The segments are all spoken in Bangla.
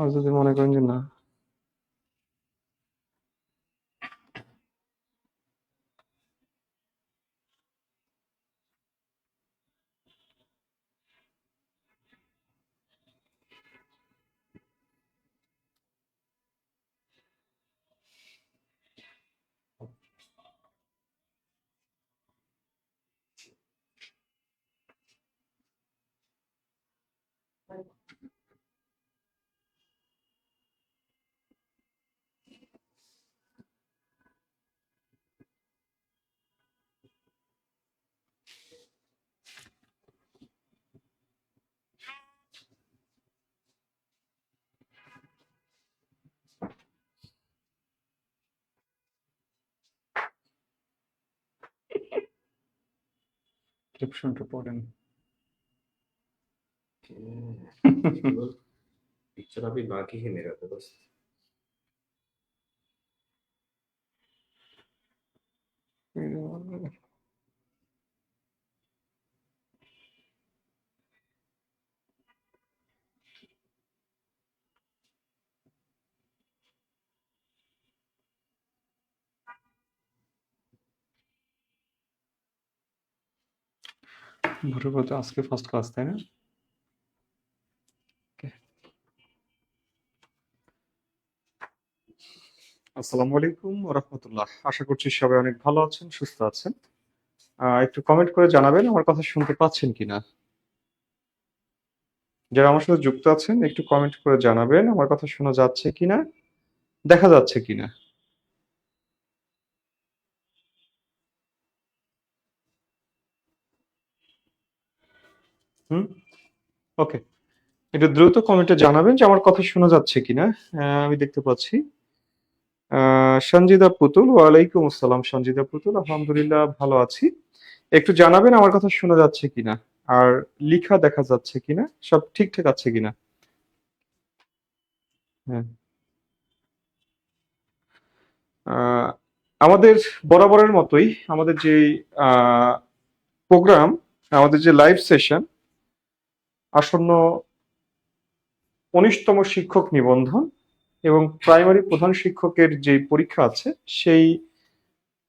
আর যদি মনে করেন যে না। ক্রিপশনটা পড়েন। केवल पिक्चर अभी बाकी है मेरा तो बस। ভোরের পর তো আজকে ফার্স্ট ক্লাস, তাই না? Okay. আসসালামু আলাইকুম ওয়া রাহমাতুল্লাহ। আশা করছি সবাই অনেক ভালো আছেন, সুস্থ আছেন। একটু কমেন্ট করে জানাবেন আমার কথা শুনতে পাচ্ছেন কিনা। যারা আমার সাথে যুক্ত আছেন একটু কমেন্ট করে জানাবেন আমার কথা শোনা যাচ্ছে কিনা, দেখা যাচ্ছে কিনা। হুম, ওকে। একটু দ্রুত কমেন্টে জানাবেন যে আমার কথা শোনা যাচ্ছে কিনা। আমি দেখতে পাচ্ছি সঞ্জিদা পুতুল, ওয়ালাইকুম আসসালাম সঞ্জিদা পুতুল, আলহামদুলিল্লাহ ভালো আছি। একটু জানাবেন আমার কথা শোনা যাচ্ছে কিনা, আর লিখা দেখা যাচ্ছে কিনা, সব ঠিকঠাক আছে কিনা। হ্যাঁ। আহ, আমাদের বরাবরের মতোই আমাদের যে প্রোগ্রাম, আমাদের যে লাইভ সেশন, আসন্ন 19তম শিক্ষক নিবন্ধন এবং প্রাইমারি প্রধান শিক্ষকের যে পরীক্ষা আছে সেই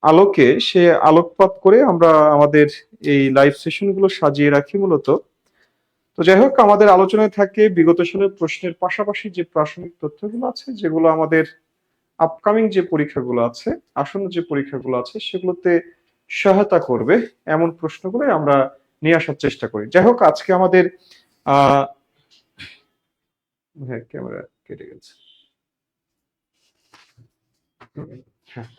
আলোকে, সে আলোকপাত করে আমরা আমাদের এই লাইভ সেশনগুলো সাজিয়ে রাখি মূলত। তো যাই হোক, আমাদের আলোচনায় থাকে বিগত সালের প্রশ্নের পাশাপাশি যে প্রাসঙ্গিক তথ্যগুলো আছে, যেগুলো আমাদের আপকামিং যে পরীক্ষাগুলো আছে, আসন্ন যে পরীক্ষাগুলো আছে সেগুলোতে সহায়তা করবে এমন প্রশ্নগুলোই আমরা নিয়ে আসার চেষ্টা করি। যাই হোক, আজকে আমাদের আহ হ্যাঁ, ক্যামেরা কেটে গেছে। হ্যাঁ,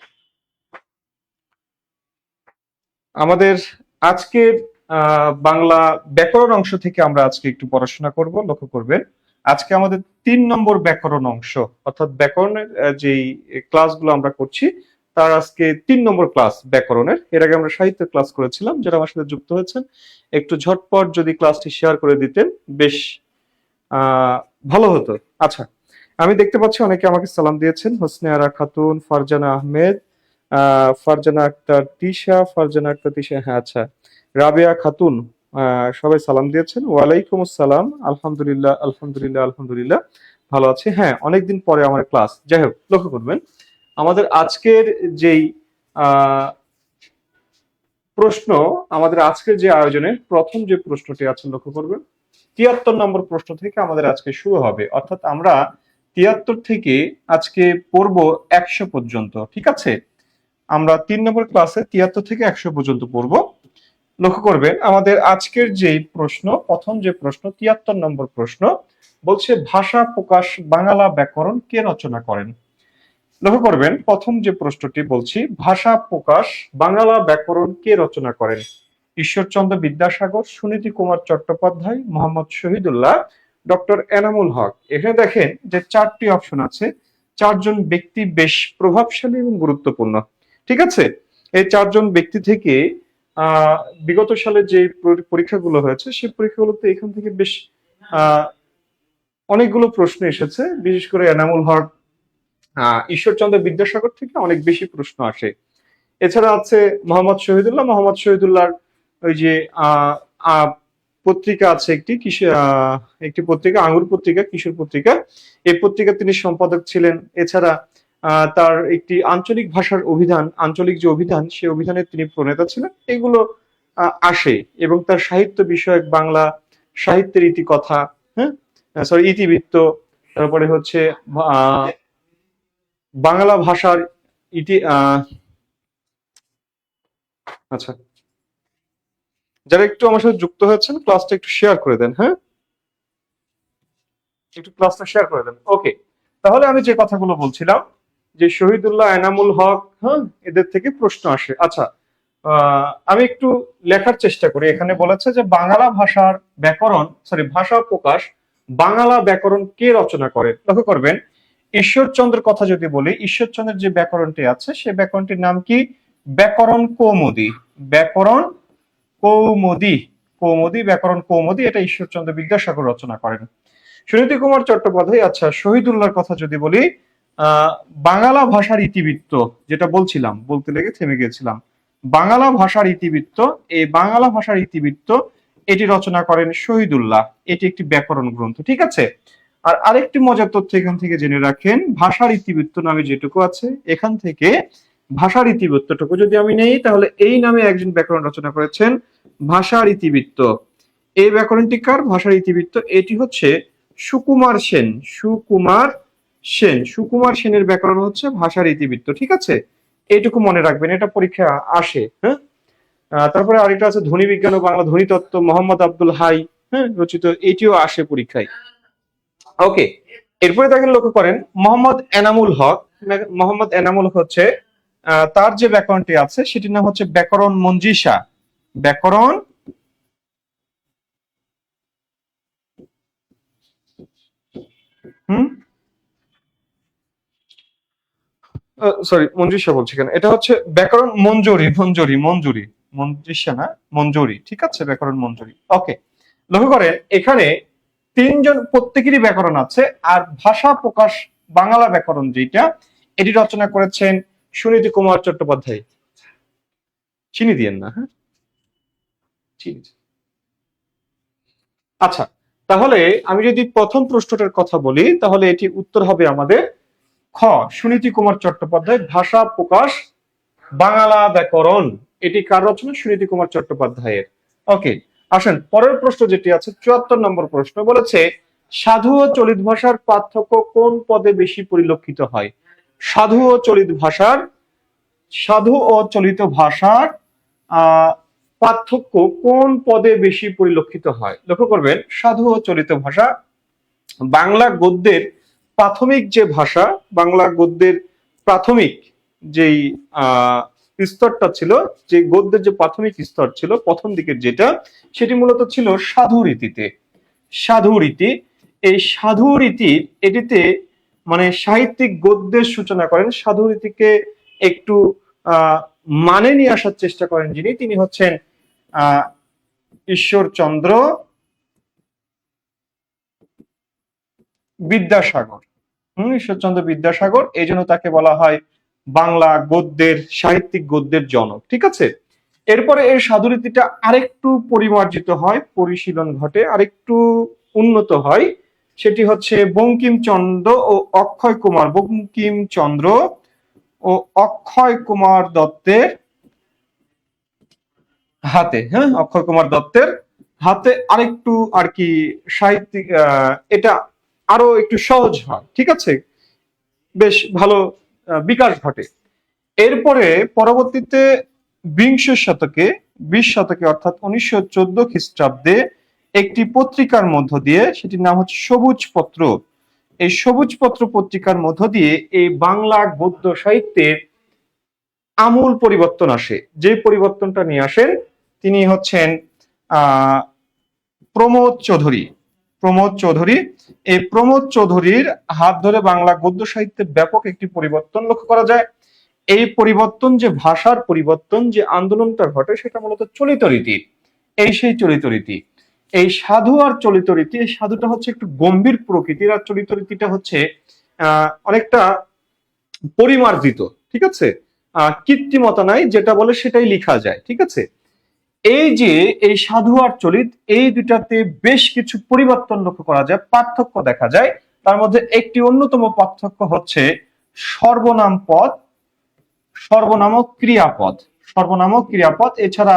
আমাদের আজকের বাংলা ব্যাকরণ অংশ থেকে আমরা আজকে একটু পড়াশোনা করব। লক্ষ্য করবেন, আজকে আমাদের 3 নম্বর ব্যাকরণ অংশ, অর্থাৎ ব্যাকরণের যেই ক্লাসগুলো আমরা করছি তার আজকে 3 নম্বর ক্লাস ব্যাকরণের। এর আগে আমরা সাহিত্য ক্লাস করেছিলাম। যারা আমার সাথে যুক্ত হয়েছেন একটু ঝটপট যদি ক্লাসটি শেয়ার করে দিতেন বেশ আহ ভালো হতো। আচ্ছা, আমি দেখতে পাচ্ছি অনেকে আমাকে সালাম দিয়েছেন। হোসনে আরা খাতুন, ফারজানা আহমেদ, ফারজানা আক্তার তিশা, ফারজানা আক্তার তিশা, হ্যাঁ আচ্ছা, রাবেয়া খাতুন, সবাই সালাম দিয়েছেন। ওয়ালাইকুম আসসালাম, আলহামদুলিল্লাহ আলহামদুলিল্লাহ আলহামদুলিল্লাহ ভালো আছি। হ্যাঁ, অনেকদিন পরে আমার ক্লাস। যাই হোক, লক্ষ্য করবেন আমাদের আজকের যেই আহ প্রশ্ন, আমাদের আজকের যে আয়োজনের প্রথম যে প্রশ্নটি আছে, লক্ষ্য করবেন 73 নম্বর প্রশ্ন থেকে আমাদের আজকে শুরু হবে। অর্থাৎ আমরা 73 থেকে আজকে পড়বো 100 পর্যন্ত। ঠিক আছে, আমরা 3 নম্বর ক্লাসে 73 থেকে 100 পর্যন্ত পড়বো। লক্ষ্য করবেন আমাদের আজকের যে প্রশ্ন, প্রথম যে প্রশ্ন, 73 নম্বর প্রশ্ন বলছে ভাষা প্রকাশ বাংলা ব্যাকরণ কে রচনা করেন। লক্ষ্য করবেন প্রথম যে প্রশ্নটি বলছি, ভাষা প্রকাশ বাংলা ব্যাকরণ কে রচনা করেন। ঈশ্বরচন্দ্র বিদ্যাসাগর, সুনীতি কুমার চট্টোপাধ্যায়, মোহাম্মদ শহীদুল্লাহ, ডক্টর এনামুল হক। এখানে দেখেন যে 4টি অপশন আছে। 4জন ব্যক্তি বেশ প্রভাবশালী এবং গুরুত্বপূর্ণ। ঠিক আছে, এই 4জন ব্যক্তি থেকে আহ বিগত সালে যে পরীক্ষাগুলো হয়েছে সেই পরীক্ষাগুলোতে এখান থেকে বেশ আহ অনেকগুলো প্রশ্ন এসেছে। বিশেষ করে এনামুল হক, ঈশ্বরচন্দ্র বিদ্যাসাগর থেকে অনেক বেশি প্রশ্ন আসে। এছাড়া আছে মোহাম্মদ শহীদুল্লাহ। মোহাম্মদ শহীদুল্লাহর ওই যে আহ আহ পত্রিকা আছে একটি একটি পত্রিকা, আঙ্গুর পত্রিকা, কিশোর পত্রিকা। এই পত্রিকার তিনি সম্পাদক ছিলেন। এছাড়া তার একটি আঞ্চলিক ভাষার অভিধান, আঞ্চলিক যে অভিধান, সেই অভিধানের তিনি প্রণেতা ছিলেন। এগুলো আসে, এবং তার সাহিত্য বিষয়ক বাংলা সাহিত্যের ইতিকথা, হ্যাঁ, সরি, ইতিবৃত্ত, তারপরে হচ্ছে আহ, বাংলা ভাষার ইতি আচ্ছা, যারা একটু আমার সাথে যুক্ত হয়েছেন, ক্লাসটা একটু শেয়ার করে দেন, হ্যাঁ, একটু ক্লাসটা শেয়ার করে দেন। ওকে, তাহলে আমি যে কথাগুলো বলছিলাম, যে শহীদুল্লাহ, এনামুল হক, হ্যাঁ, এদের থেকে প্রশ্ন আসে। আচ্ছা, আমি একটু লেখার চেষ্টা করি। এখানে বলেছে যে বাংলা ভাষার ব্যাকরণ, সরি, ভাষা প্রকাশ বাংলা ব্যাকরণ কে রচনা করেন। লক্ষ্য করবেন, ঈশ্বরচন্দ্রের কথা যদি বলি, ঈশ্বরচন্দ্রের যে ব্যাকরণটি আছে, সে ব্যাকরণটির নাম কি? ব্যাকরণ কৌমুদী। ব্যাকরণ কৌমুদী, কৌমুদী, ব্যাকরণ কৌমুদী, এটা ঈশ্বরচন্দ্র বিদ্যাসাগর রচনা করেন। সুনীতি কুমার চট্টোপাধ্যায়। আচ্ছা, শহীদুল্লাহর কথা যদি বলি, আহ বাংলা ভাষার ইতিবৃত্ত, যেটা বলছিলাম, বলতে লেগে থেমে গিয়েছিলাম, বাংলা ভাষার ইতিবৃত্ত, এই বাংলা ভাষার ইতিবৃত্ত এটি রচনা করেন শহীদুল্লাহ। এটি একটি ব্যাকরণ গ্রন্থ, ঠিক আছে। আর আরেকটি মজার তথ্য এখান থেকে জেনে রাখেন, ভাষার ইতিবৃত্ত নামে যেটুকু আছে, এখান থেকে ভাষার ইতিবৃত্তটুকু যদি আমি নেই, তাহলে এই নামে একজন ব্যাকরণ রচনা করেছেন, ভাষার ইতিবৃত্ত। এই ব্যাকরণটি কার? ভাষার ইতিবৃত্ত। এটি হচ্ছে সুকুমার সেন। সুকুমার সেন, সুকুমার সেনের ব্যাকরণ হচ্ছে ভাষার ইতিবৃত্ত, ঠিক আছে। এইটুকু মনে রাখবেন, এটা পরীক্ষা আসে, হ্যাঁ। তারপরে আরেকটা আছে ধ্বনি বিজ্ঞান ও বাংলা ধ্বনিতত্ত্ব, মোহাম্মদ আব্দুল হাই, হ্যাঁ, রচিত, এটিও আসে পরীক্ষায়। ওকে, এরপরে দেখেন, লক্ষ্য করেন, মোহাম্মদ এনামুল হক। মোহাম্মদ এনামুল হক হচ্ছে, তার যে ব্যাকরণটি আছে সেটির নাম হচ্ছে ব্যাকরণ মঞ্জিশা। ব্যাকরণ হুম সরি, মঞ্জুষা বলছি কেন, এটা হচ্ছে ব্যাকরণ মঞ্জুরি, মঞ্জুরি, মঞ্জুরি, মঞ্জুষা না, মঞ্জুরি, ঠিক আছে, ব্যাকরণ মঞ্জুরি। ওকে, লক্ষ্য করেন, এখানে তিনজন, প্রত্যেকেরই ব্যাকরণ আছে। আর ভাষা প্রকাশ বাংলা ব্যাকরণ যেটা, এটি রচনা করেছেন সুনীতি কুমার চট্টোপাধ্যায়। চিনি দিয়েন না, হ্যাঁ, চিনি। আচ্ছা, তাহলে আমি যদি প্রথম প্রশ্নটার কথা বলি, তাহলে এটি উত্তর হবে আমাদের খ, সুনীতি কুমার চট্টোপাধ্যায়, ভাষা প্রকাশ বাংলা ব্যাকরণ। এটি কার রচনা? সুনীতি কুমার চট্টোপাধ্যায়ের। ওকে, আসেন পরের প্রশ্ন যেটি আছে, ৭৪ নম্বর প্রশ্ন, বলেছে সাধু ও চলিত ভাষার পার্থক্য কোন পদে বেশি পরিলক্ষিত হয়? সাধু ও চলিত ভাষার, সাধু ও চলিত ভাষার পার্থক্য কোন পদে বেশি পরিলক্ষিত হয়? লক্ষ্য করবেন, সাধু ও চলিত ভাষা বাংলা গদ্যের প্রাথমিক যে ভাষা, বাংলা গদ্যের প্রাথমিক যেই স্তরটা ছিল, যে গদ্যের যে প্রাথমিক স্তর ছিল প্রথম দিকের যেটা, সেটি মূলত ছিল সাধু রীতিতে। সাধু রীতি, এই সাধু রীতি, এটিতে মানে সাহিত্যিক গদ্যের সূচনা করেন, সাধু রীতিকে একটু মানে নিয়ে আসার চেষ্টা করেন যিনি, তিনি হচ্ছেন ঈশ্বরচন্দ্র বিদ্যাসাগর। ঈশ্বরচন্দ্র বিদ্যাসাগর, এই জন্য তাকে বলা হয় বাংলা গদ্যের, সাহিত্যিক গদ্যের জনক, ঠিক আছে। এরপরে এই সাধুরীতিটা আরেকটু পরিমার্জিত হয়, পরিশীলন ঘটে, আরেকটু উন্নত হয়। সেটি হচ্ছে বঙ্কিমচন্দ্র ও অক্ষয় কুমার, বঙ্কিমচন্দ্র ও অক্ষয় কুমার দত্তের হাতে, হ্যাঁ, অক্ষয় কুমার দত্তের হাতে আরেকটু আর কি সাহিত্যিক, এটা আরো একটু সহজ হয়, ঠিক আছে, বেশ ভালো বিকাশ ঘটে। এরপরে পরবর্তীতে বিংশ শতকে, ২০ শতকে, অর্থাৎ ১৯১৪ খ্রিস্টাব্দে একটি পত্রিকার মধ্য দিয়ে, সেটির নাম হচ্ছে সবুজ পত্র। এই সবুজ পত্র পত্রিকার মধ্য দিয়ে এই বাংলা গদ্য সাহিত্যের আমূল পরিবর্তন আসে। যে পরিবর্তনটা নিয়ে আসেন তিনি হচ্ছেন প্রমোদ চৌধুরী। প্রমোদ চৌধুরী, এই প্রমোদ চৌধুরীর হাত ধরে বাংলা গদ্য সাহিত্যে ব্যাপক একটি পরিবর্তন লক্ষ্য করা যায়। এই পরিবর্তন, যে ভাষার পরিবর্তন, যে আন্দোলনটা ঘটে, সেটা মূলত চলিত রীতির। এই সেই চলিত রীতি, এই সাধু আর চলিত রীতি, এই সাধুটা হচ্ছে একটু গম্ভীর প্রকৃতির, আর চলিত রীতিটা হচ্ছে অনেকটা পরিমার্জিত, ঠিক আছে, কৃত্রিমতা নাই, যেটা বলে সেটাই লেখা যায়, ঠিক আছে। এই যে এই সাধু আর চলিত, এই দুটাতে বেশ কিছু পরিবর্তন লক্ষ্য করা যায়, পার্থক্য দেখা যায়। তার মধ্যে একটি অন্যতম পার্থক্য হচ্ছে সর্বনাম পদ, সর্বনামক ক্রিয়াপদ, সর্বনামক ক্রিয়াপদ। এছাড়া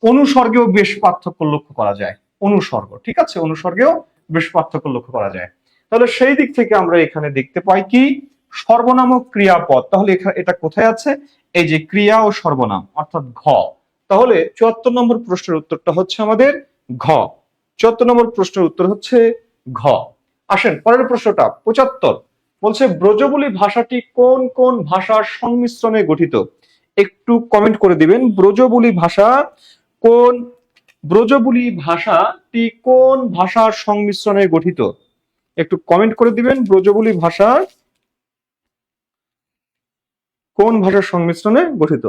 অনুসর্গেও বেশ পার্থক্য লক্ষ্য করা যায়। অনুসর্গ, ঠিক আছে, অনুসর্গেও বেশ পার্থক্য লক্ষ্য করা যায়। তাহলে সেই দিক থেকে আমরা এখানে দেখতে পাই কি সর্বনামক ক্রিয়াপদ। তাহলে এটা কোথায় আছে? এই যে ক্রিয়া ও সর্বনাম, অর্থাৎ ঘ। তাহলে ৭৪ নম্বর প্রশ্নের উত্তরটা হচ্ছে আমাদের ঘ। ৭৪ নম্বর প্রশ্নের উত্তর হচ্ছে ঘ। আসেন পরের প্রশ্নটা ৭৫। বলছে ব্রজবুলি ভাষাটি কোন কোন ভাষার সংমিশ্রণে গঠিত? একটু কমেন্ট করে দিবেন। ব্রজবুলি ভাষাটি কোন ভাষার সংমিশ্রণে গঠিত? একটু কমেন্ট করে দিবেন। ব্রজবুলি ভাষা কোন ভাষার সংমিশ্রণে গঠিত?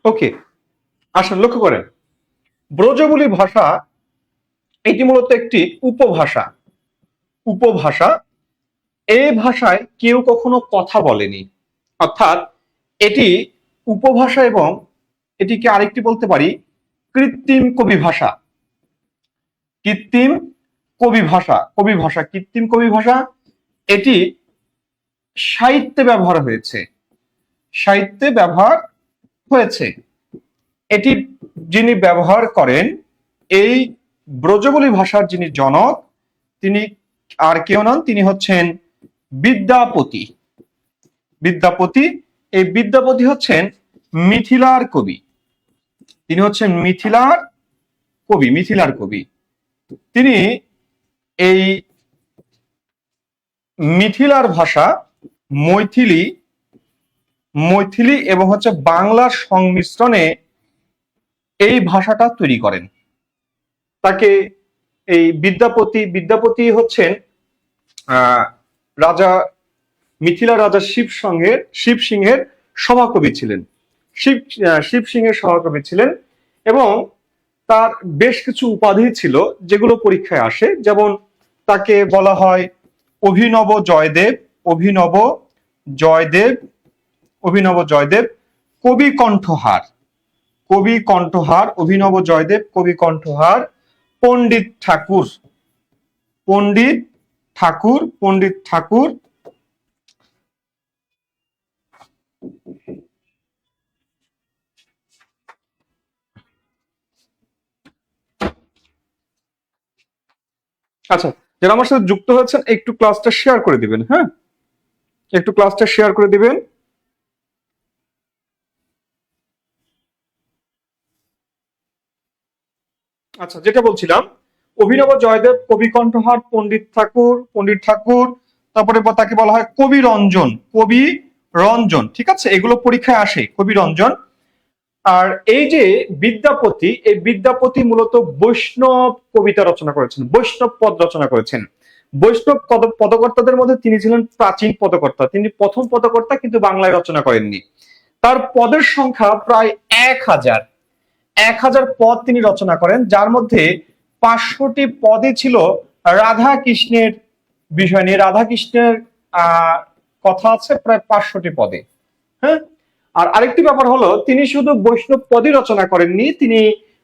ওকে, আসেন লক্ষ্য করেন, ব্রজবুলি ভাষা এটি মূলত একটি উপভাষা। উপভাষা, এই ভাষায় কেউ কখনো কথা বলেনি, অর্থাৎ এটি উপভাষা এবং এটিকে আরেকটি বলতে পারি কৃত্রিম কবি ভাষা। কৃত্রিম কবি ভাষা, কবি ভাষা, কৃত্রিম কবি ভাষা। এটি সাহিত্যে ব্যবহার হয়েছে, সাহিত্যে ব্যবহার হয়েছে। এটি যিনি ব্যবহার করেন, এই ব্রজবুলি ভাষার যিনি জনক, তিনি আর কেউ নন, তিনি হচ্ছেন বিদ্যাপতি। বিদ্যাপতি, এই বিদ্যাপতি হচ্ছেন মিথিলার কবি। তিনি হচ্ছেন মিথিলার কবি, মিথিলার কবি। তিনি এই মিথিলার ভাষা মৈথিলি, মৈথিলি এবং হচ্ছে বাংলার সংমিশ্রণে এই ভাষাটা তৈরি করেন। তাকে এই বিদ্যাপতি হচ্ছেন রাজা, মিথিলা রাজা শিব সিংহের সভাকবি ছিলেন। শিব সিংহের সভাকবি ছিলেন এবং তার বেশ কিছু উপাধি ছিল যেগুলো পরীক্ষায় আসে। যেমন তাকে বলা হয় অভিনব জয়দেব, অভিনব জয়দেব, অভিনব জয়দেব, কবি কণ্ঠহার, কবি কণ্ঠহার, অভিনব জয়দেব, কবি কণ্ঠহার, পণ্ডিত ঠাকুর, পণ্ডিত ঠাকুর, পণ্ডিত ঠাকুর। আচ্ছা, যারা আমার সাথে যুক্ত হয়েছেন একটু ক্লাসটা শেয়ার করে দিবেন। হ্যাঁ, একটু ক্লাসটা শেয়ার করে দিবেন। আচ্ছা, যেটা বলছিলাম, অভিনব জয়দেব, কবি কণ্ঠহার, পণ্ডিত ঠাকুর, পণ্ডিত ঠাকুর, তারপরে তাকে বলা হয় কবি রঞ্জন, কবি রঞ্জন, ঠিক আছে, এগুলো পরীক্ষায় আসে, কবি রঞ্জন। আর এই যে বিদ্যাপতি, এই বিদ্যাপতি মূলত বৈষ্ণব কবিতা রচনা করেছেন, বৈষ্ণব পদ রচনা করেছেন। বৈষ্ণব পদকর্তাদের মধ্যে তিনি ছিলেন প্রাচীন পদকর্তা, তিনি প্রথম পদকর্তা, কিন্তু বাংলায় রচনা করেননি। তার পদের সংখ্যা প্রায় ১,০০০, ১,০০০ পদ তিনি রচনা করেন, যার মধ্যে ৫০০টি পদে ছিল রাধা কৃষ্ণের বিষয় নিয়ে। রাধা কৃষ্ণের কথা আছে প্রায় ৫০০টি পদে। হ্যাঁ, আর আরেকটি ব্যাপার হলো, তিনি শুধু বৈষ্ণব পদই রচনা করেননি, তিনি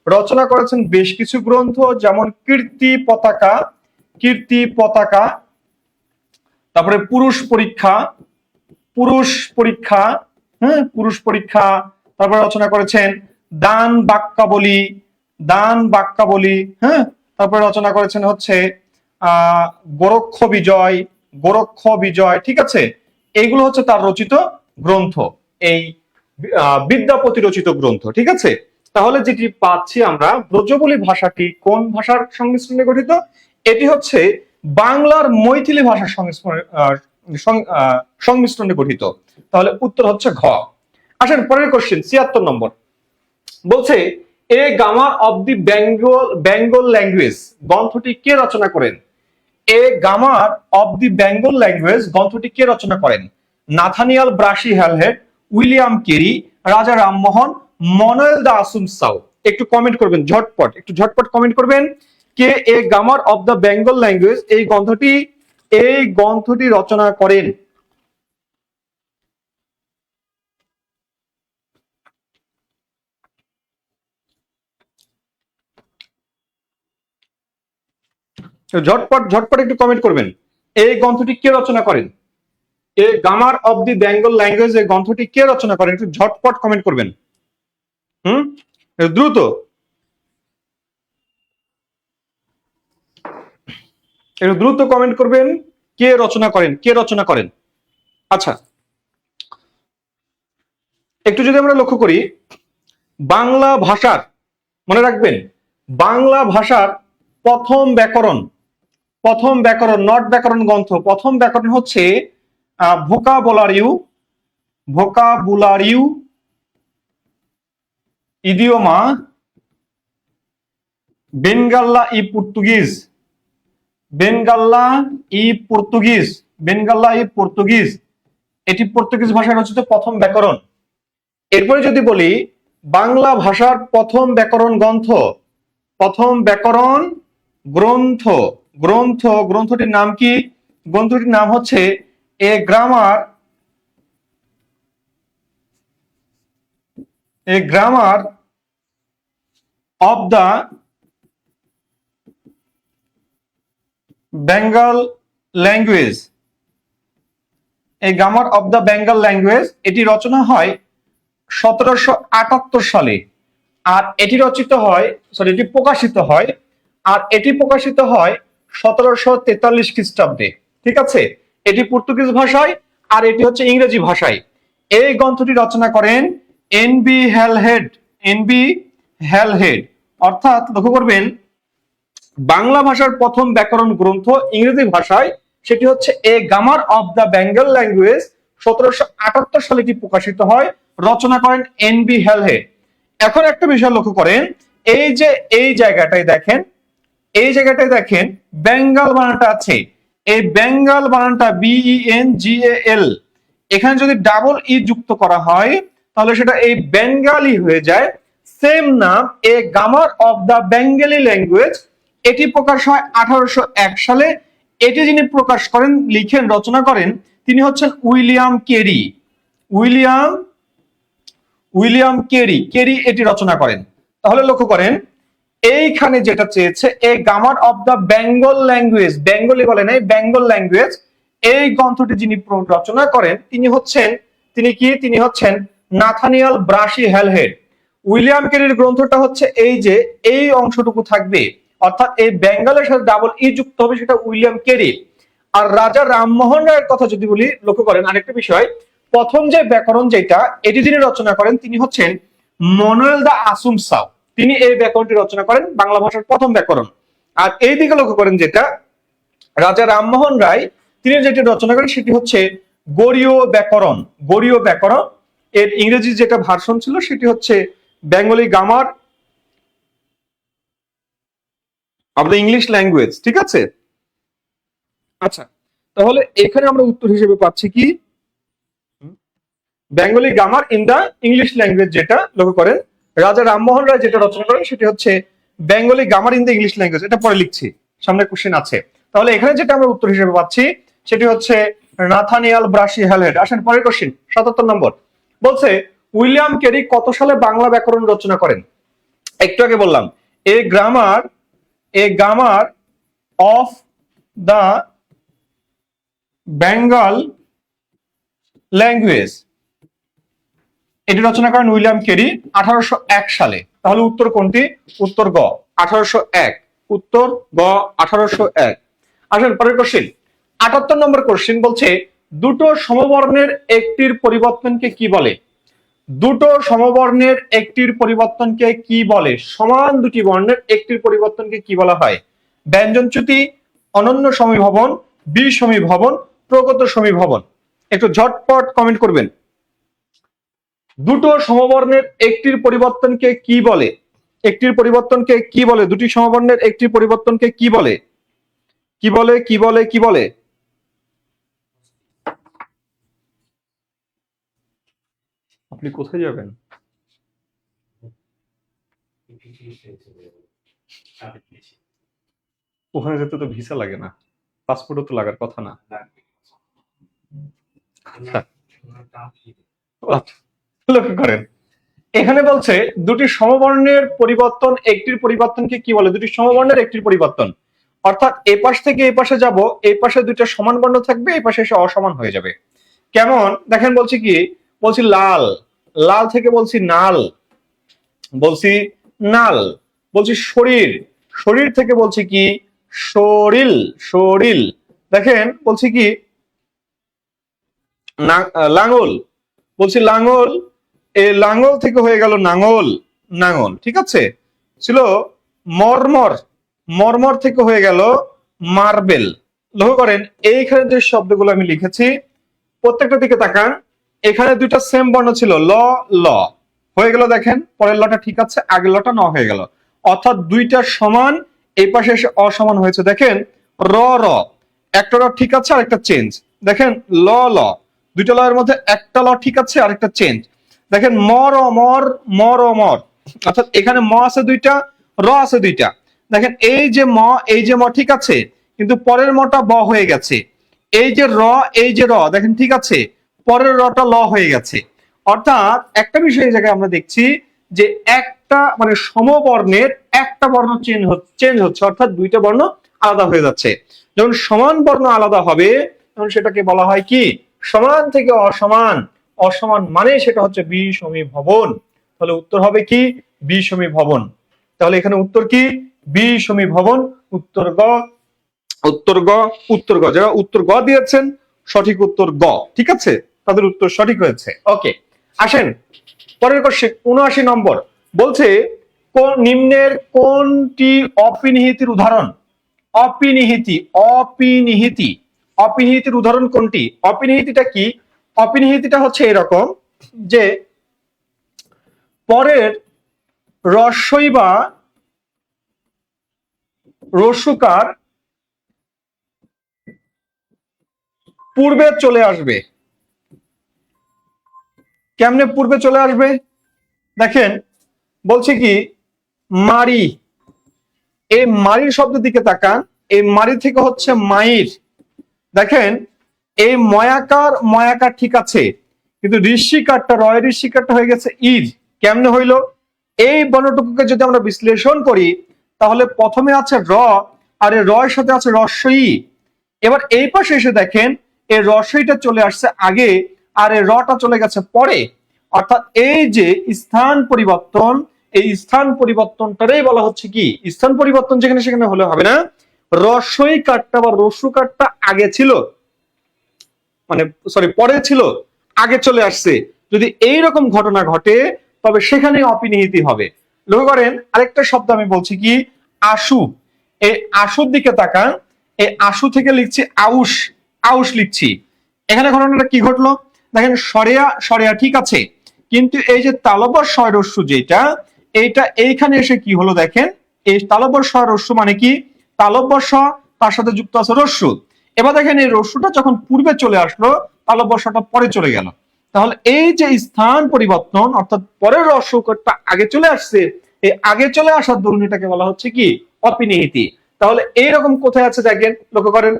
রচনা করেছেন বেশ কিছু গ্রন্থ, যেমন কীর্তি পতাকা, কীর্তি পতাকা, তারপরে পুরুষ পরীক্ষা, পুরুষ পরীক্ষা, হ্যাঁ, পুরুষ পরীক্ষা। তারপরে রচনা করেছেন দান বাক্যাবলী, দান বাক্যাবলী। হ্যাঁ, তারপরে রচনা করেছেন হচ্ছে গোরক্ষ বিজয়, গোরক্ষ বিজয়, ঠিক আছে। এইগুলো হচ্ছে তার রচিত গ্রন্থ, এই বিদ্যাপতি রচিত গ্রন্থ, ঠিক আছে। তাহলে যেটি পাচ্ছি আমরা, ব্রজবুলি ভাষাটি কোন ভাষার সংমিশ্রণে গঠিত? এটি হচ্ছে বাংলার মৈথিলি ভাষার সংমিশ্রণে গঠিত। তাহলে উত্তর হচ্ছে ঘ। আসেন পরের কোশ্চেন ৭৬ নম্বর। বলছে a grammar of the Bengal language গ্রন্থটি কে রচনা করেন? A grammar of the Bengal language গ্রন্থটি কে রচনা করেন? Nathaniel Brassey Halhed, William Carey, Raja Rammohan, মনোয়েল দা আসুমসাও। একটু কমেন্ট করবেন ঝটপট, একটু ঝটপট কমেন্ট করবেন কে a grammar of the Bengal language এই গ্রন্থটি রচনা করেন। ঝটপট ঝটপট একটু কমেন্ট করবেন, এই গ্রন্থটি কে রচনা করেন? A grammar of the Bengal language এই গ্রন্থটি কে রচনা করেন? একটু ঝটপট কমেন্ট করবেন। দ্রুত একটু দ্রুত কমেন্ট করবেন, কে রচনা করেন, কে রচনা করেন। আচ্ছা, একটু যদি আমরা লক্ষ্য করি বাংলা ভাষার, মনে রাখবেন বাংলা ভাষার প্রথম ব্যাকরণ নট ব্যাকরণ গ্রন্থ, প্রথম ব্যাকরণ হচ্ছে ভোকাবুলারিউ ইডিওমা বেঙ্গাল্লা ই পর্তুগিজ, এটি পর্তুগিজ ভাষায় রচিত প্রথম ব্যাকরণ। এরপরে যদি বলি বাংলা ভাষার প্রথম ব্যাকরণ গ্রন্থটির নাম কি? গ্রন্থটির নাম হচ্ছে a grammar of the Bengal language. এই grammar of the Bengal language এটি রচনা হয় 1778 সালে, আর এটি প্রকাশিত হয় 1743 খ্রিস্টাব্দে। ঠিক আছে, এটি পর্তুগিজ ভাষায় আর এটি হচ্ছে ইংরেজি ভাষায়। এই গ্রন্থটি রচনা করেন এনবি হ্যালহেড। অর্থাৎ লক্ষ্য করবেন বাংলা ভাষার প্রথম ব্যাকরণ গ্রন্থ ইংরেজি ভাষায়, সেটি হচ্ছে a grammar of the Bengal language, 1778 সালে এটি প্রকাশিত হয়, রচনা করেন এনবি হ্যালহেড। এখন একটা বিষয় লক্ষ্য করেন, এই জায়গাটায় দেখেন বেঙ্গল বানানটা আছে, এই বেঙ্গল বানানটা BENGAL, এখানে যদি ডাবল ই যুক্ত করা হয় তাহলে সেটা এই বেঙ্গালি হয়ে যায়। সেম নাম a grammar of the Bengali language, এটি প্রকাশ হয় 1801 সালে। এটি যিনি প্রকাশ করেন, লিখেন, রচনা করেন, তিনি হচ্ছেন উইলিয়াম কেরি এটি রচনা করেন। তাহলে লক্ষ্য করেন এইখানে যেটা চেয়েছে a grammar of the Bengal language, Bengali বলে নাই, বেঙ্গল ল্যাঙ্গুয়েজ, এই গ্রন্থটি যিনি রচনা করেন তিনি হচ্ছেন নাথানিয়াল ব্রাশি হ্যালহেড। উইলিয়াম কেরির গ্রন্থটা হচ্ছে এই অংশটুকু থাকবে, অর্থাৎ এই বেঙ্গলের সাথে ডাবল ই যুক্ত হবে, সেটা উইলিয়াম কেরি। আর রাজা রামমোহন রায়ের কথা যদি বলি, লক্ষ্য করেন আরেকটা বিষয়, প্রথম যে ব্যাকরণ যেটা এটি যিনি রচনা করেন তিনি হচ্ছেন মনোয়েল দা আসুমসাও। তিনি এই ব্যাকরণটি রচনা করেন, বাংলা ভাষার প্রথম ব্যাকরণ। আর এই দিকে লক্ষ্য করেন যেটা রাজা রামমোহন রায় তিনি যেটি রচনা করেন সেটি হচ্ছে গরীয় ব্যাকরণ। এর ইংরেজি যেটা ভার্সন ছিল সেটি হচ্ছে Bengali grammar of the English language. ঠিক আছে, আচ্ছা, তাহলে এখানে আমরা উত্তর হিসেবে পাচ্ছি কি Bengali grammar in the English language, যেটা লক্ষ্য করেন রাজা রামমোহন রায় যেটা রচনা করেন সেটি হচ্ছে Bengali grammar in the English language. এটা পরে লিখছি, সামনে কোশ্চেন আছে। তাহলে এখানে যেটা আমরা উত্তর হিসেবে পাচ্ছি সেটি হচ্ছে নাথানিয়াল ব্রাশি হ্যালহেড। আসেন পরের কোশ্চেন, 77 নম্বর বলছে উইলিয়াম কেরি কত সালে বাংলা ব্যাকরণ রচনা করেন? একটু আগে বললাম a grammar of the Bengal language, এটি রচনা করেন উইলিয়াম কেরি 1801 সালে। তাহলে উত্তর কোনটি? উত্তর গ 1801, উত্তর গ 1801। আসেন পরের কোশ্চেন, 78 নম্বর কোশ্চেন বলছে দুটো সমবর্ণের একটির পরিবর্তনকে কি বলে? দুটো সমবর্ণের একটির পরিবর্তনকে কি বলে? সমান দুটি বর্ণের একটির পরিবর্তনকে কি বলা হয়? ব্যঞ্জনচ্যুতি, অনন্য সমীভবন, বিষমীভবন, প্রগত সমীভবন। একটু ঝটপট কমেন্ট করবেন। দুটো সমবর্ণের একটির পরিবর্তনকে কি বলে? দুটি সমবর্ণের একটির পরিবর্তনকে কি বলে? আপনি কোথায় যাবেন? ওখানে যেতে তো ভিসা লাগে না, পাসপোর্টও তো লাগার কথা না। আচ্ছা, লক্ষ্য করেন এখানে বলছে দুটি সমবর্ণের পরিবর্তন, একটির পরিবর্তনকে কি বলে? দুটি সমবর্ণের একটির পরিবর্তন, অর্থাৎ এই পাশ থেকে এই পাশে যাব, এই পাশে দুইটা সমান বর্ণ থাকবে, এই পাশে এসে অসমান হয়ে যাবে। কেমন দেখেন, বলছি কি, বলছি লাল, লাল থেকে বলছি নাল, বলছি নাল, বলছি শরীর, শরীর থেকে বলছি কি শরীল, শরীল। দেখেন বলছি কি লাঙ্গল, বলছি লাঙ্গল, এই লাঙ্গল থেকে হয়ে গেল নাঙ্গল, নাঙ্গল। ঠিক আছে, ছিল মর্মর, মর্মর থেকে হয়ে গেল মার্বেল। লক্ষ্য করেন এইখানে যে শব্দগুলো আমি লিখেছি প্রত্যেকটা দিকে তাকান, এখানে দুইটা সেম বর্ণ ছিল, ল ল হয়ে গেল। দেখেন পরের লটা ঠিক আছে, আগের লটা ন হয়ে গেল, অর্থাৎ দুইটা সমান, এই পাশে এসে অসমান হয়েছে। দেখেন র র, একটা র ঠিক আছে আর একটা চেঞ্জ। দেখেন ল ল, দুইটা ল এর মধ্যে একটা ল ঠিক আছে আর একটা চেঞ্জ। দেখেন মর মর, মর মর, অর্থাৎ এখানে ম আছে দুইটা, র আছে দুইটা। দেখেন এই যে ম, এই যে ম ঠিক আছে, কিন্তু পরের মটা ব হয়ে গেছে। এই যে র, এই যে র, দেখেন ঠিক আছে, পরের রটা ল হয়ে গেছে। অর্থাৎ একটা বিষয় এই জায়গায় আমরা দেখছি যে একটা মানে সমবর্ণের একটা বর্ণ চেঞ্জ হচ্ছে, অর্থাৎ দুইটা বর্ণ আলাদা হয়ে যাচ্ছে। যখন সমান বর্ণ আলাদা হবে তখন সেটাকে বলা হয় কি সমান থেকে অসমান, অসমান মানে সেটা হচ্ছে বিষমীভবন। তাহলে উত্তর হবে কি বিষমীভবন। তাহলে এখানে উত্তর কি বিষমীভবন, উত্তর গ, উত্তর গ, উত্তর গ। যারা উত্তর গ দিয়েছেন সঠিক উত্তর গ, ঠিক আছে, তাদের উত্তর সঠিক হয়েছে। ওকে, আসেন পরের কোশ্চেন ৭৯ নম্বর। বলছে নিম্নের কোনটি অপিনিহিতির উদাহরণ? অপিনিহিতি, অপিনিহিতি, অপিনিহিতির উদাহরণ কোনটি? অপিনিহিতিটা কি? অপিনিহিতিটা হচ্ছে এরকম যে পরের রস্বই বা রস্যকার পূর্বে চলে আসবে। কেমনে পূর্বে চলে আসবে? দেখেন বলছে কি মারি, এই মারির শব্দের দিকে তাকান, এই মারি থেকে হচ্ছে মাইর। দেখেন এই ময়াকার, ময়াকার ঠিক আছে, কিন্তু ঋষিকারটা, রয় ঋষিকারটা হয়ে গেছে ইর। কেমনে হইলো? এই বর্ণটুকুকে যদি আমরা বিশ্লেষণ করি তাহলে প্রথমে আছে র, আর এই রয়ের সাথে আছে রস্বই। এবার এই পাশে এসে দেখেন এই রস্বইটা চলে আসছে আগে আর এই রটা চলে গেছে পরে, অর্থাৎ এই যে স্থান পরিবর্তন, এই স্থান পরিবর্তনটাই বলা হচ্ছে কি স্থান পরিবর্তন। যেখানে সেখানে হলে হবে না, রস্বই কারটা বা রস্যু কারটা আগে ছিল, মানে সরি পরে ছিল, আগে চলে আসছে। যদি এইরকম ঘটনা ঘটে তবে সেখানে অপিনিহিতি হবে। লক্ষ্য করেন আরেকটা শব্দ আমি বলছি কি আশু, এই আশুর দিকে তাকান, এই আশু থেকে লিখছি আউশ, আউশ লিখছি। এখানে ঘটনাটা কি ঘটলো? দেখেন সরেয়া, সরেয়া ঠিক আছে, কিন্তু এই যে তালব্য স্বয় রস্যু যেটা, এইটা এইখানে এসে কি হলো? দেখেন এই তালব্য স্বয় রস্যু মানে কি তালব্য স, তার সাথে যুক্ত আছে রস্যু। এবার দেখেন এই রস্যুটা যখন পূর্বে চলে আসলো, তালব্য শটা পরে চলে গেল। তাহলে এই যে স্থান পরিবর্তন, অর্থাৎ পরের রস্যটা আগে চলে আসছে, এই আগে চলে আসার দরুন বলা হচ্ছে কি অপিনিহিতি। তাহলে এইরকম কোথায় আছে দেখেন, লক্ষ্য করেন